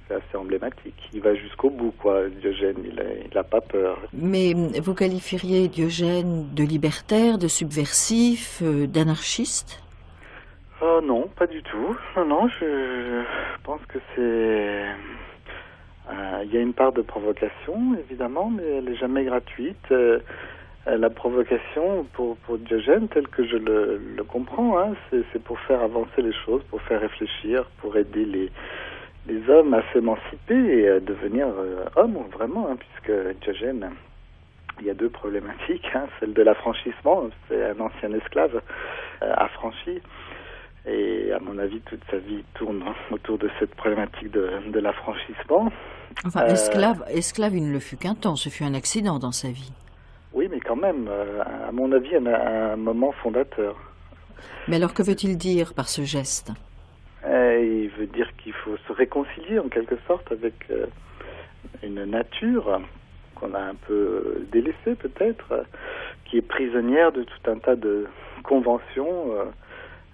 c'est assez emblématique. Il va jusqu'au bout, Diogène, il n'a pas peur. Mais vous qualifieriez Diogène de libertaire, de subversif, d'anarchiste ? Non, pas du tout. Non, je pense que c'est... Il y a une part de provocation, évidemment, mais elle n'est jamais gratuite. La provocation, pour Diogène, telle que je le comprends, c'est pour faire avancer les choses, pour faire réfléchir, pour aider les hommes à s'émanciper et à devenir hommes, vraiment, puisque Diogène, il y a deux problématiques. Celle de l'affranchissement, c'est un ancien esclave affranchi. Et à mon avis, toute sa vie tourne autour de cette problématique de l'affranchissement. Enfin, esclave, il ne le fut qu'un temps, ce fut un accident dans sa vie. Oui, mais quand même, à mon avis, un moment fondateur. Mais alors, que veut-il dire par ce geste ? Il veut dire qu'il faut se réconcilier, en quelque sorte, avec une nature qu'on a un peu délaissée, peut-être, qui est prisonnière de tout un tas de conventions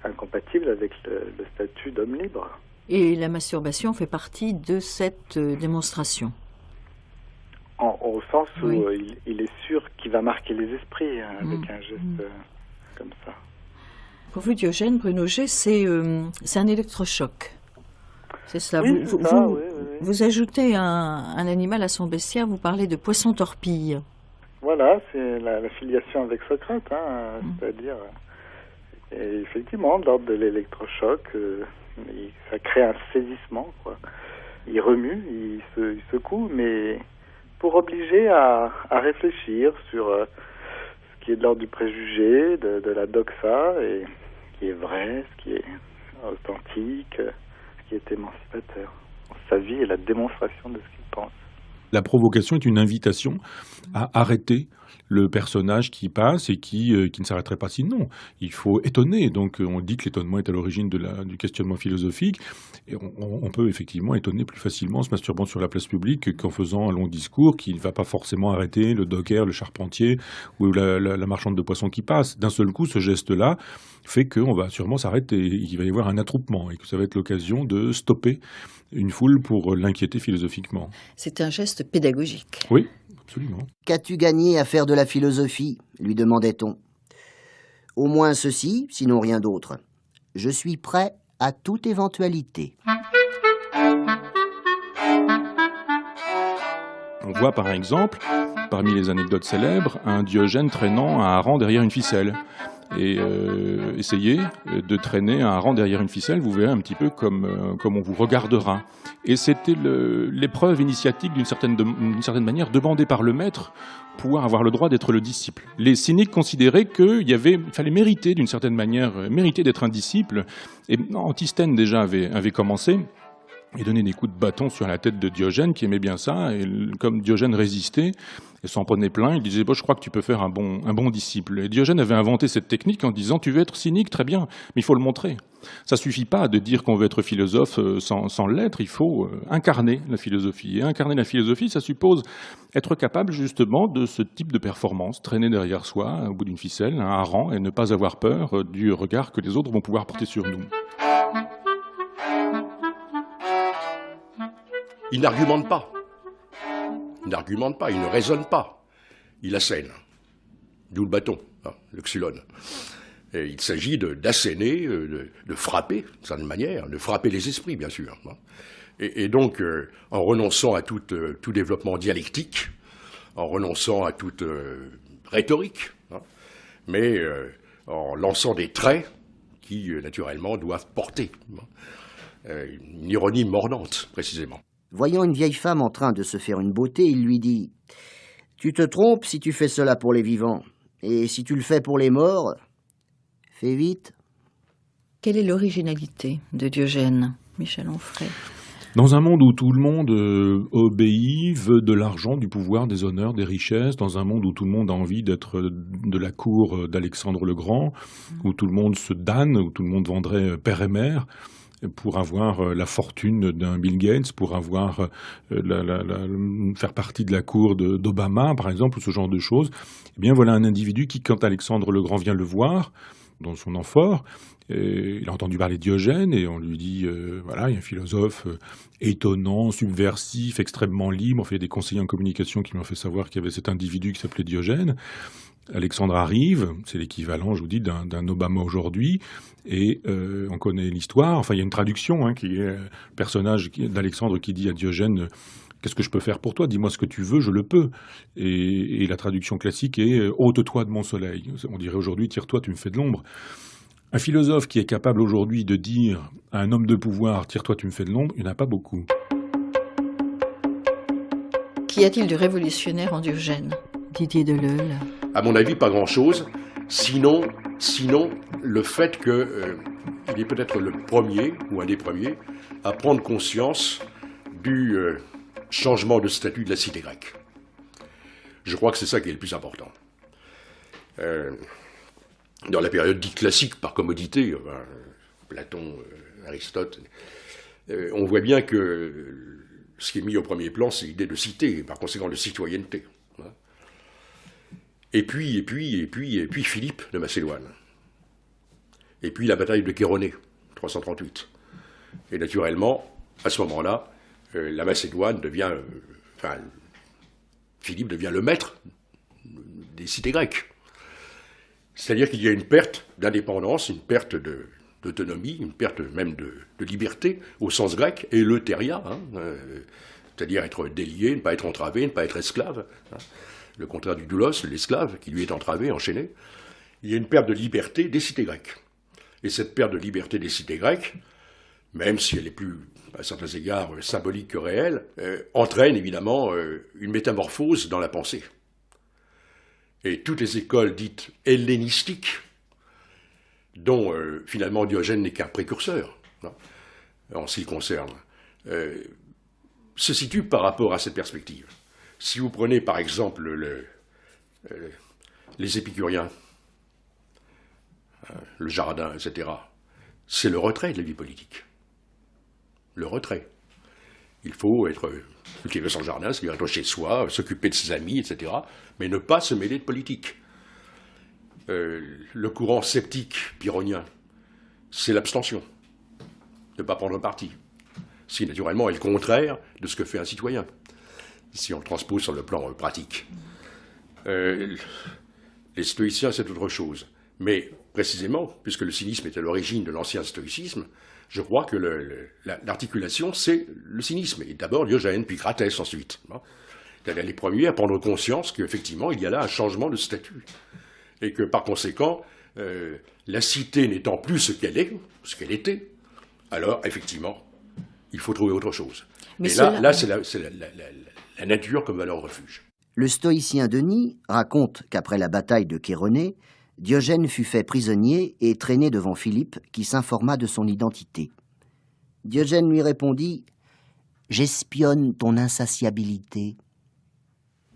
incompatible avec le statut d'homme libre. Et la masturbation fait partie de cette démonstration. Au sens où oui. il est sûr qu'il va marquer les esprits avec un geste comme ça. Pour vous, Diogène, Bruno G, c'est un électrochoc. C'est cela. Oui, oui. Vous ajoutez un animal à son bestiaire, vous parlez de poisson torpille. Voilà, c'est la filiation avec Socrate, c'est-à-dire... Et effectivement, de l'ordre de l'électrochoc, ça crée un saisissement, Il remue, il secoue, mais pour obliger à réfléchir sur ce qui est de l'ordre du préjugé, de la doxa, et ce qui est vrai, ce qui est authentique, ce qui est émancipateur. Sa vie est la démonstration de ce qu'il pense. La provocation est une invitation à arrêter le personnage qui passe et qui ne s'arrêterait pas sinon. Il faut étonner. Donc on dit que l'étonnement est à l'origine du questionnement philosophique. Et on peut effectivement étonner plus facilement en se masturbant sur la place publique qu'en faisant un long discours qui ne va pas forcément arrêter le docker, le charpentier ou la marchande de poissons qui passe. D'un seul coup, ce geste-là fait qu'on va sûrement s'arrêter. Il va y avoir un attroupement et que ça va être l'occasion de stopper une foule pour l'inquiéter philosophiquement. C'est un geste pédagogique. Oui, absolument. Qu'as-tu gagné à faire de la philosophie ? Lui demandait-on. Au moins ceci, sinon rien d'autre. Je suis prêt à toute éventualité. On voit par exemple, parmi les anecdotes célèbres, un Diogène traînant un hareng derrière une ficelle. et essayez de traîner un rang derrière une ficelle, vous verrez un petit peu comme on vous regardera. Et c'était l'épreuve initiatique d'une certaine manière, demandée par le maître, pouvoir avoir le droit d'être le disciple. Les cyniques considéraient qu'il fallait mériter d'une certaine manière, mériter d'être un disciple, et Antisthène déjà avait commencé, et donné des coups de bâton sur la tête de Diogène, qui aimait bien ça, et comme Diogène résistait, et s'en prenait plein, il disait « je crois que tu peux faire un bon disciple ». Et Diogène avait inventé cette technique en disant « tu veux être cynique, très bien, mais il faut le montrer ». Ça suffit pas de dire qu'on veut être philosophe sans l'être, il faut incarner la philosophie. Et incarner la philosophie, ça suppose être capable justement de ce type de performance, traîner derrière soi, au bout d'une ficelle, un hareng, et ne pas avoir peur du regard que les autres vont pouvoir porter sur nous. Il n'argumente pas. Il n'argumente pas, il ne raisonne pas. Il assène. D'où le bâton, le xylone. Et il s'agit d'asséner, de frapper, d'une certaine manière, de frapper les esprits, bien sûr. Et donc, en renonçant à tout développement dialectique, en renonçant à toute rhétorique, mais en lançant des traits qui, naturellement, doivent porter. Une ironie mordante, précisément. Voyant une vieille femme en train de se faire une beauté, il lui dit « Tu te trompes si tu fais cela pour les vivants, et si tu le fais pour les morts, fais vite. » Quelle est l'originalité de Diogène, Michel Onfray? Dans un monde où tout le monde obéit, veut de l'argent, du pouvoir, des honneurs, des richesses, dans un monde où tout le monde a envie d'être de la cour d'Alexandre le Grand, où tout le monde se damne, où tout le monde vendrait père et mère, pour avoir la fortune d'un Bill Gates, pour avoir faire partie de la cour d'Obama, par exemple, ou ce genre de choses. Eh bien, voilà un individu qui, quand Alexandre le Grand vient le voir, dans son amphore, il a entendu parler de Diogène, et on lui dit, voilà, il y a un philosophe étonnant, subversif, extrêmement libre. Il y a des conseillers en communication qui m'ont fait savoir qu'il y avait cet individu qui s'appelait Diogène. Alexandre arrive, c'est l'équivalent, je vous dis, d'un Obama aujourd'hui, et on connaît l'histoire. Enfin, il y a une traduction qui est le personnage d'Alexandre qui dit à Diogène « Qu'est-ce que je peux faire pour toi? Dis-moi ce que tu veux, je le peux. » Et la traduction classique est « Ôte-toi de mon soleil ». On dirait aujourd'hui « Tire-toi, tu me fais de l'ombre ». Un philosophe qui est capable aujourd'hui de dire à un homme de pouvoir « Tire-toi, tu me fais de l'ombre », il n'y en a pas beaucoup. Qu'y a-t-il de révolutionnaire en Diogène, Didier Deleuil? À mon avis, pas grand-chose, sinon le fait qu'il est peut-être le premier, ou un des premiers, à prendre conscience du changement de statut de la cité grecque. Je crois que c'est ça qui est le plus important. Dans la période dite classique, par commodité, Platon, Aristote, on voit bien que ce qui est mis au premier plan, c'est l'idée de cité, et par conséquent de citoyenneté. Et puis Philippe de Macédoine. Et puis la bataille de Chéronée, 338. Et naturellement, à ce moment-là, la Macédoine devient... Philippe devient le maître des cités grecques. C'est-à-dire qu'il y a une perte d'indépendance, une perte d'autonomie, une perte même de liberté, au sens grec, et l'eutéria, c'est-à-dire être délié, ne pas être entravé, ne pas être esclave. Le contraire du doulos, l'esclave, qui lui est entravé, enchaîné. Il y a une perte de liberté des cités grecques. Et cette perte de liberté des cités grecques, même si elle est plus, à certains égards, symbolique que réelle, entraîne évidemment une métamorphose dans la pensée. Et toutes les écoles dites hellénistiques, dont finalement Diogène n'est qu'un précurseur, en ce qui concerne, se situent par rapport à cette perspective. Si vous prenez par exemple les épicuriens, le jardin, etc., c'est le retrait de la vie politique. Le retrait. Il faut cultiver son jardin, c'est-à-dire être chez soi, s'occuper de ses amis, etc., mais ne pas se mêler de politique. Le courant sceptique pyrrhonien, c'est l'abstention, ne pas prendre parti. Si naturellement est le contraire de ce que fait un citoyen, si on le transpose sur le plan pratique. Les stoïciens, c'est autre chose. Mais précisément, puisque le cynisme est à l'origine de l'ancien stoïcisme, je crois que l'articulation, c'est le cynisme. Et d'abord Diogène, puis Cratès ensuite. C'est-à-dire les premiers à prendre conscience qu'effectivement, il y a là un changement de statut. Et que par conséquent, la cité n'étant plus ce qu'elle était, alors effectivement, il faut trouver autre chose. Mais là, c'est la nature comme valeur refuge. Le stoïcien Denis raconte qu'après la bataille de Chéronée, Diogène fut fait prisonnier et traîné devant Philippe, qui s'informa de son identité. Diogène lui répondit « J'espionne ton insatiabilité ».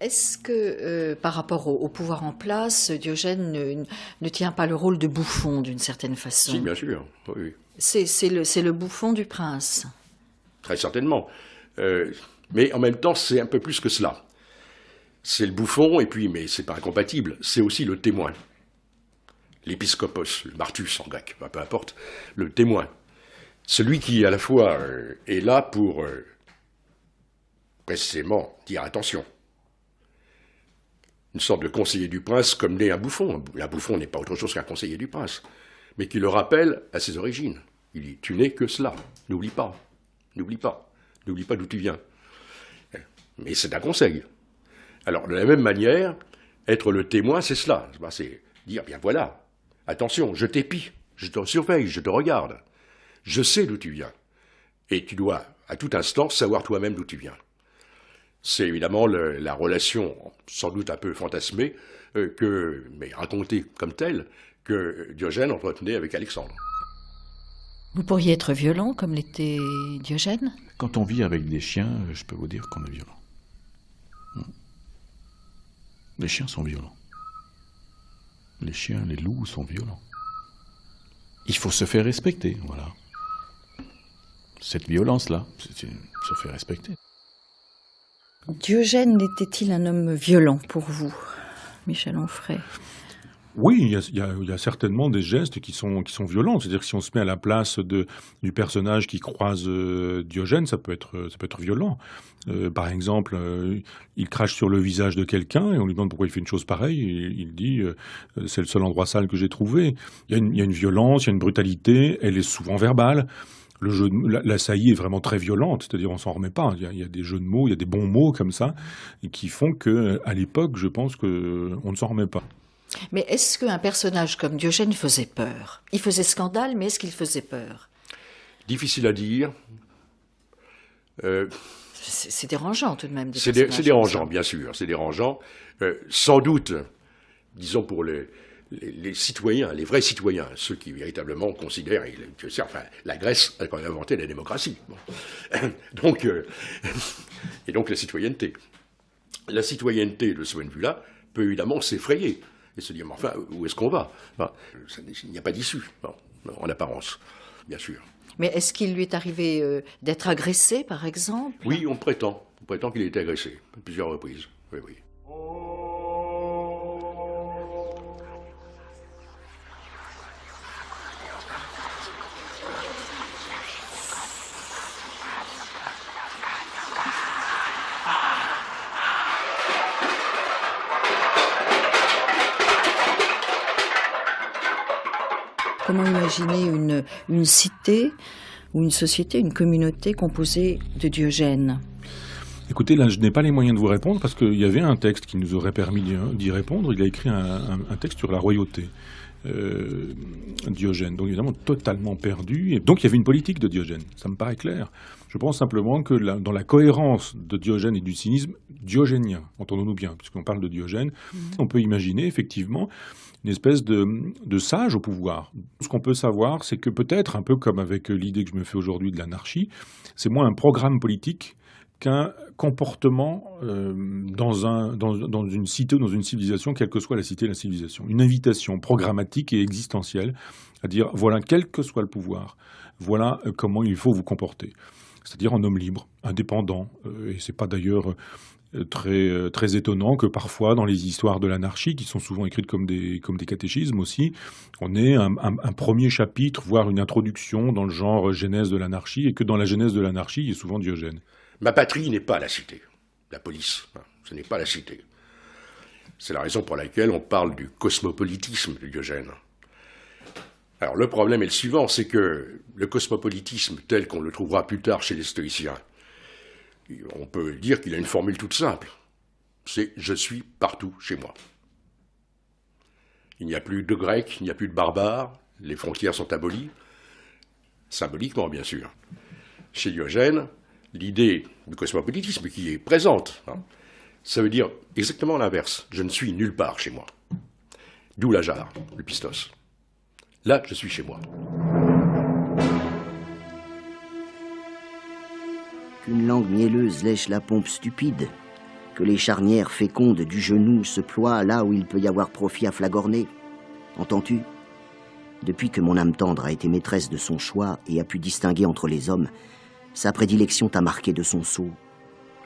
Est-ce que, par rapport au pouvoir en place, Diogène ne tient pas le rôle de bouffon, d'une certaine façon? Si, bien sûr, oui. C'est le bouffon du prince. Très certainement. Mais en même temps, c'est un peu plus que cela. C'est le bouffon, et puis, mais c'est pas incompatible, c'est aussi le témoin. L'épiscopos, le martus en grec, peu importe, le témoin. Celui qui, à la fois, est là pour précisément dire attention. Une sorte de conseiller du prince comme l'est un bouffon. Un bouffon n'est pas autre chose qu'un conseiller du prince, mais qui le rappelle à ses origines. Il dit, tu n'es que cela, n'oublie pas, n'oublie pas d'où tu viens. Mais c'est un conseil. Alors, de la même manière, être le témoin, c'est cela. C'est dire, bien voilà, attention, je t'épie, je te surveille, je te regarde. Je sais d'où tu viens. Et tu dois, à tout instant, savoir toi-même d'où tu viens. C'est évidemment la relation, sans doute un peu fantasmée, mais racontée comme telle, que Diogène entretenait avec Alexandre. Vous pourriez être violent comme l'était Diogène? Quand on vit avec des chiens, je peux vous dire qu'on est violent. Les chiens sont violents. Les chiens, les loups sont violents. Il faut se faire respecter, voilà. Cette violence-là, se fait respecter. Diogène était-il un homme violent pour vous, Michel Onfray? Oui, il y a certainement des gestes qui sont violents. C'est-à-dire que si on se met à la place du personnage qui croise Diogène, ça peut être violent. Par exemple, il crache sur le visage de quelqu'un et on lui demande pourquoi il fait une chose pareille. Et il dit c'est le seul endroit sale que j'ai trouvé. Il y a une violence, il y a une brutalité. Elle est souvent verbale. La saillie est vraiment très violente, c'est-à-dire on s'en remet pas. Il y a des jeux de mots, il y a des bons mots comme ça, qui font que, à l'époque, je pense qu'on ne s'en remet pas. Mais est-ce qu'un personnage comme Diogène faisait peur? Il faisait scandale, mais est-ce qu'il faisait peur? Difficile à dire. C'est dérangeant tout de même. C'est dérangeant, bien sûr, c'est dérangeant. Sans doute, disons pour les citoyens, les vrais citoyens, ceux qui véritablement considèrent, la Grèce a quand même inventé la démocratie. Bon. Donc la citoyenneté. La citoyenneté, de ce point de vue-là, peut évidemment s'effrayer et se dire, mais enfin, où est-ce qu'on va? Il n'y a pas d'issue, en apparence, bien sûr. Mais est-ce qu'il lui est arrivé d'être agressé, par exemple? Oui, on prétend qu'il a été agressé à plusieurs reprises, oui. Comment imaginer une cité ou une société, une communauté composée de Diogène? Écoutez, là, je n'ai pas les moyens de vous répondre parce qu'il y avait un texte qui nous aurait permis d'y répondre. Il a écrit un texte sur la royauté, Diogène. Donc, évidemment, totalement perdu. Et donc, il y avait une politique de Diogène. Ça me paraît clair. Je pense simplement que dans la cohérence de Diogène et du cynisme diogénien, entendons-nous bien, puisqu'on parle de Diogène, on peut imaginer effectivement une espèce de sage au pouvoir. Ce qu'on peut savoir, c'est que peut-être, un peu comme avec l'idée que je me fais aujourd'hui de l'anarchie, c'est moins un programme politique qu'un comportement dans une cité ou dans une civilisation, quelle que soit la cité et la civilisation. Une invitation programmatique et existentielle à dire, voilà, quel que soit le pouvoir, voilà comment il faut vous comporter. C'est-à-dire un homme libre, indépendant. Et c'est pas d'ailleurs très étonnant que parfois, dans les histoires de l'anarchie, qui sont souvent écrites comme des catéchismes aussi, on ait un premier chapitre, voire une introduction dans le genre genèse de l'anarchie, et que dans la genèse de l'anarchie, il y a souvent Diogène. Ma patrie n'est pas la cité, la police, ce n'est pas la cité. C'est la raison pour laquelle on parle du cosmopolitisme de Diogène. Alors le problème est le suivant, c'est que le cosmopolitisme tel qu'on le trouvera plus tard chez les stoïciens, on peut dire qu'il a une formule toute simple. C'est « je suis partout chez moi ». Il n'y a plus de Grecs, il n'y a plus de barbares, les frontières sont abolies, symboliquement bien sûr. Chez Diogène, l'idée du cosmopolitisme qui est présente, hein, ça veut dire exactement l'inverse. Je ne suis nulle part chez moi. D'où la jarre, le pistos. Là, je suis chez moi. Qu'une langue mielleuse lèche la pompe stupide, que les charnières fécondes du genou se ploient là où il peut y avoir profit à flagorner. Entends-tu? Depuis que mon âme tendre a été maîtresse de son choix et a pu distinguer entre les hommes, sa prédilection t'a marqué de son sceau.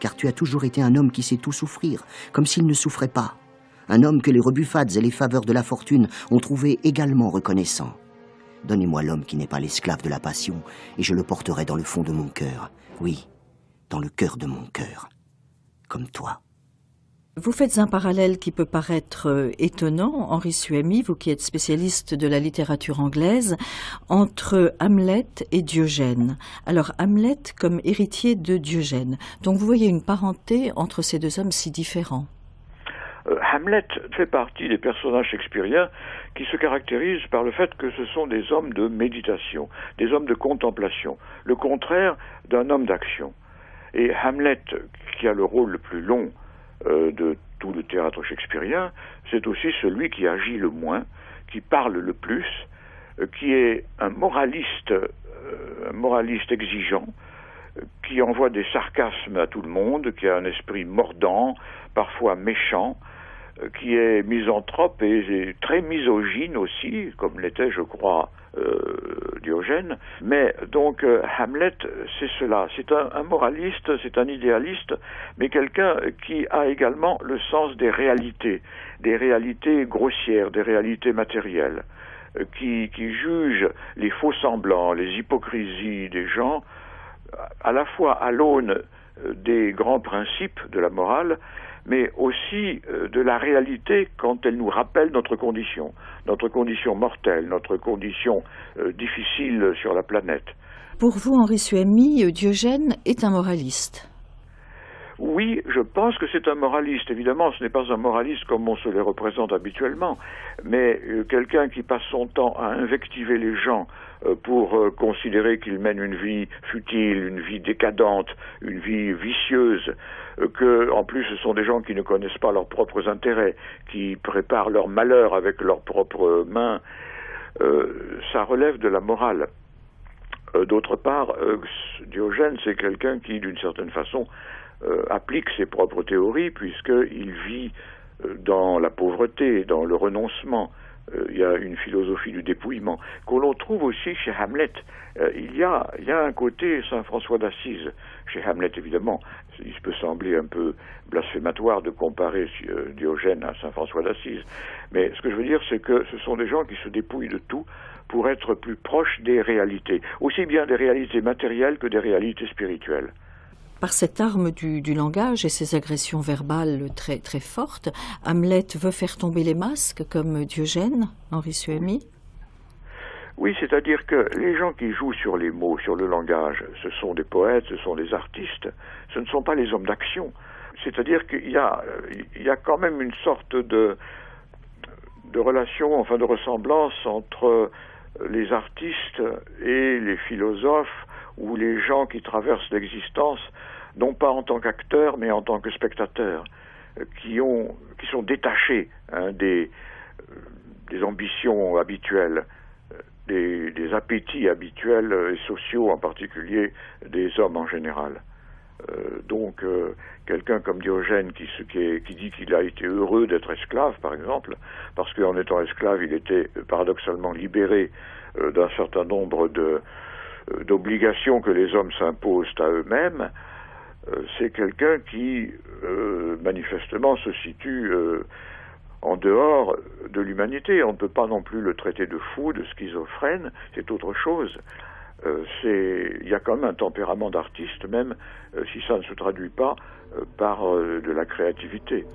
Car tu as toujours été un homme qui sait tout souffrir, comme s'il ne souffrait pas. Un homme que les rebuffades et les faveurs de la fortune ont trouvé également reconnaissant. Donnez-moi l'homme qui n'est pas l'esclave de la passion, et je le porterai dans le fond de mon cœur. Oui, dans le cœur de mon cœur. Comme toi. Vous faites un parallèle qui peut paraître étonnant, Henri Suamy, vous qui êtes spécialiste de la littérature anglaise, entre Hamlet et Diogène. Alors Hamlet comme héritier de Diogène. Donc vous voyez une parenté entre ces deux hommes si différents. Hamlet fait partie des personnages shakespeariens qui se caractérisent par le fait que ce sont des hommes de méditation, des hommes de contemplation, le contraire d'un homme d'action. Et Hamlet, qui a le rôle le plus long de tout le théâtre shakespearien, c'est aussi celui qui agit le moins, qui parle le plus, qui est un moraliste exigeant, qui envoie des sarcasmes à tout le monde, qui a un esprit mordant, parfois méchant, qui est misanthrope et très misogyne aussi, comme l'était, je crois, Diogène. Mais donc Hamlet, c'est cela. C'est un moraliste, c'est un idéaliste, mais quelqu'un qui a également le sens des réalités grossières, des réalités matérielles, qui juge les faux-semblants, les hypocrisies des gens, à la fois à l'aune des grands principes de la morale, mais aussi de la réalité quand elle nous rappelle notre condition mortelle, notre condition difficile sur la planète. Pour vous, Henri Suamy, Diogène est un moraliste. Oui, je pense que c'est un moraliste. Évidemment, ce n'est pas un moraliste comme on se les représente habituellement, mais quelqu'un qui passe son temps à invectiver les gens pour considérer qu'ils mènent une vie futile, une vie décadente, une vie vicieuse, que en plus ce sont des gens qui ne connaissent pas leurs propres intérêts, qui préparent leur malheur avec leurs propres mains, ça relève de la morale. D'autre part, Diogène, c'est quelqu'un qui, d'une certaine façon, applique ses propres théories, puisqu'il vit dans la pauvreté, dans le renoncement. Il y a une philosophie du dépouillement, que l'on trouve aussi chez Hamlet. Il y a un côté Saint François d'Assise chez Hamlet, évidemment. Il peut sembler un peu blasphématoire de comparer Diogène à Saint François d'Assise. Mais ce que je veux dire, c'est que ce sont des gens qui se dépouillent de tout pour être plus proches des réalités, aussi bien des réalités matérielles que des réalités spirituelles. Par cette arme du langage et ces agressions verbales très, très fortes, Hamlet veut faire tomber les masques comme Diogène, Henri Suamy? Oui, c'est-à-dire que les gens qui jouent sur les mots, sur le langage, ce sont des poètes, ce sont des artistes, ce ne sont pas les hommes d'action. C'est-à-dire qu'il y a quand même une sorte de relation, enfin de ressemblance entre les artistes et les philosophes ou les gens qui traversent l'existence, non pas en tant qu'acteurs, mais en tant que spectateurs, qui sont détachés des ambitions habituelles, des appétits habituels et sociaux en particulier des hommes en général. Donc quelqu'un comme Diogène qui dit qu'il a été heureux d'être esclave, par exemple, parce qu'en étant esclave, il était paradoxalement libéré d'un certain nombre d'obligations que les hommes s'imposent à eux-mêmes, c'est quelqu'un qui manifestement se situe en dehors de l'humanité. On ne peut pas non plus le traiter de fou, de schizophrène, c'est autre chose. Il y a quand même un tempérament d'artiste, même si ça ne se traduit pas par de la créativité.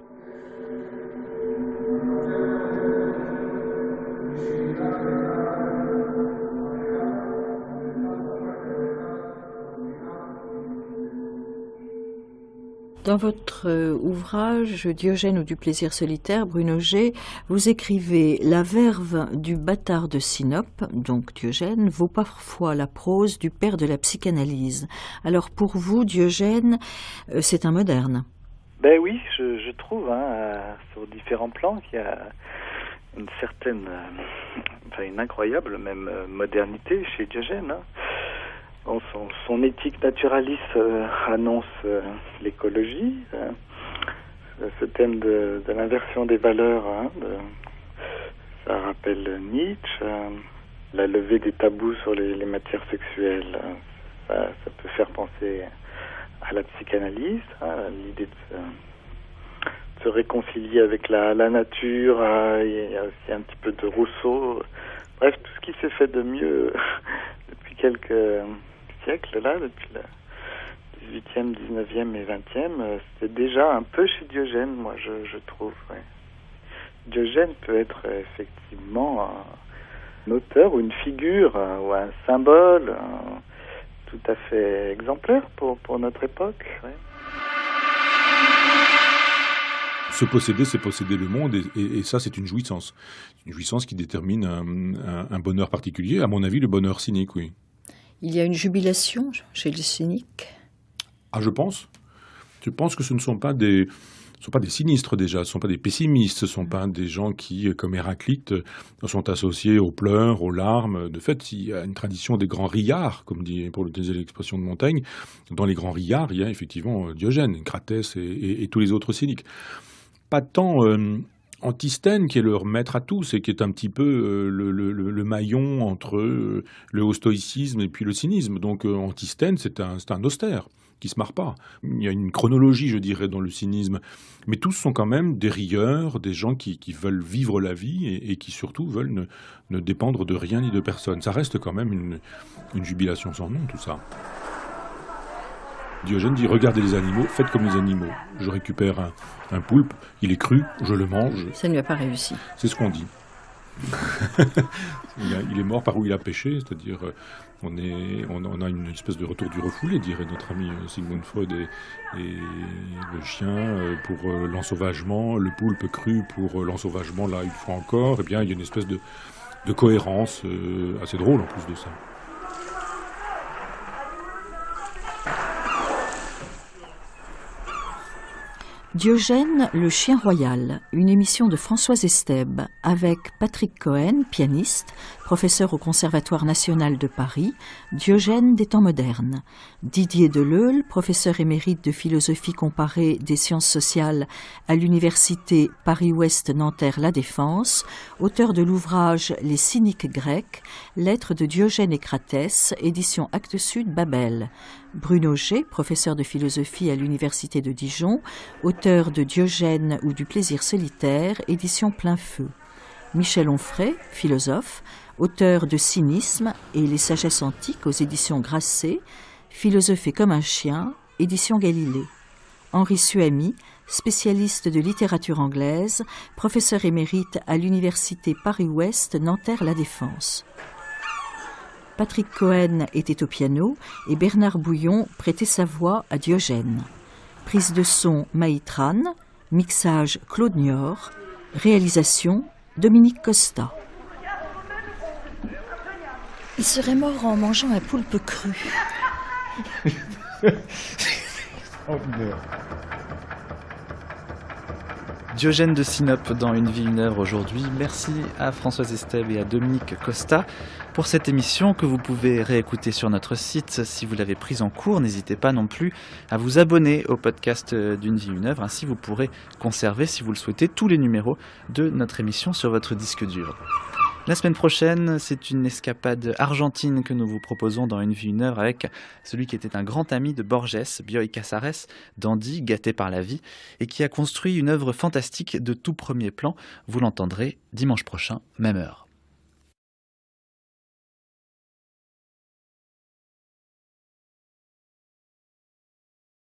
Dans votre ouvrage Diogène ou du plaisir solitaire, Bruno G, vous écrivez « La verve du bâtard de Sinope, donc Diogène, vaut parfois la prose du père de la psychanalyse ». Alors pour vous, Diogène, c'est un moderne? Ben oui, je trouve, sur différents plans, qu'il y a une certaine, une incroyable même modernité chez Diogène. Bon, son éthique naturaliste annonce l'écologie, ce thème de l'inversion des valeurs, ça rappelle Nietzsche, la levée des tabous sur les matières sexuelles, ça peut faire penser à la psychanalyse, l'idée de se réconcilier avec la nature, il y a aussi un petit peu de Rousseau, bref, tout ce qui s'est fait de mieux depuis quelques siècle, là, depuis le 18e, 19e et 20e, c'était déjà un peu chez Diogène, moi, je trouve. Ouais. Diogène peut être effectivement un auteur ou une figure ou un symbole tout à fait exemplaire pour notre époque. Ouais. Se posséder, c'est posséder le monde, et ça, c'est une jouissance. Une jouissance qui détermine un bonheur particulier, à mon avis, le bonheur cynique, oui. Il y a une jubilation chez le cynique? Ah, je pense. Je pense que ce ne sont pas des sinistres déjà, ce ne sont pas des pessimistes, ce ne sont pas des gens qui, comme Héraclite, sont associés aux pleurs, aux larmes. De fait, il y a une tradition des grands riards, comme dit pour utiliser l'expression de Montaigne. Dans les grands riards, il y a effectivement Diogène, Cratès et tous les autres cyniques. Pas tant Antisthène, qui est leur maître à tous et qui est un petit peu le maillon entre le haut stoïcisme et puis le cynisme. Donc Antisthène, c'est un austère qui se marre pas. Il y a une chronologie, je dirais, dans le cynisme. Mais tous sont quand même des rieurs, des gens qui veulent vivre la vie et qui surtout veulent ne dépendre de rien ni de personne. Ça reste quand même une jubilation sans nom, tout ça. Diogène dit « Regardez les animaux, faites comme les animaux. Je récupère un poulpe, il est cru, je le mange. » Ça ne lui a pas réussi. C'est ce qu'on dit. Il est mort par où il a pêché, c'est-à-dire on a une espèce de retour du refoulé, dirait notre ami Sigmund Freud, et le chien pour l'ensauvagement, le poulpe cru pour l'ensauvagement, là une fois encore, eh bien il y a une espèce de cohérence assez drôle en plus de ça. Diogène, le chien royal, une émission de Françoise Estèbe avec Patrick Cohen, pianiste, professeur au Conservatoire national de Paris, Diogène des temps modernes, Didier Deleuil, professeur émérite de philosophie comparée des sciences sociales à l'université Paris-Ouest Nanterre La Défense, auteur de l'ouvrage Les cyniques grecs, lettres de Diogène et Cratès, édition Actes Sud Babel, Bruno G, professeur de philosophie à l'université de Dijon, auteur de Diogène ou du plaisir solitaire, édition Plein Feu. Michel Onfray, philosophe, auteur de Cynisme et les sagesses antiques aux éditions Grasset, Philosopher comme un chien, édition Galilée. Henri Suamy, spécialiste de littérature anglaise, professeur émérite à l'université Paris-Ouest Nanterre La Défense. Patrick Cohen était au piano et Bernard Bouillon prêtait sa voix à Diogène. Prise de son Maïtran, mixage Claude Niort, réalisation Dominique Costa. Il serait mort en mangeant un poulpe cru. Diogène de Sinope dans Une vie, une œuvre aujourd'hui. Merci à Françoise Estèbe et à Dominique Costa pour cette émission que vous pouvez réécouter sur notre site. Si vous l'avez prise en cours, n'hésitez pas non plus à vous abonner au podcast d'Une vie, une œuvre. Ainsi, vous pourrez conserver, si vous le souhaitez, tous les numéros de notre émission sur votre disque dur. La semaine prochaine, c'est une escapade argentine que nous vous proposons dans Une vie, une œuvre avec celui qui était un grand ami de Borges, Bioy Casares, dandy, gâté par la vie, et qui a construit une œuvre fantastique de tout premier plan. Vous l'entendrez dimanche prochain, même heure.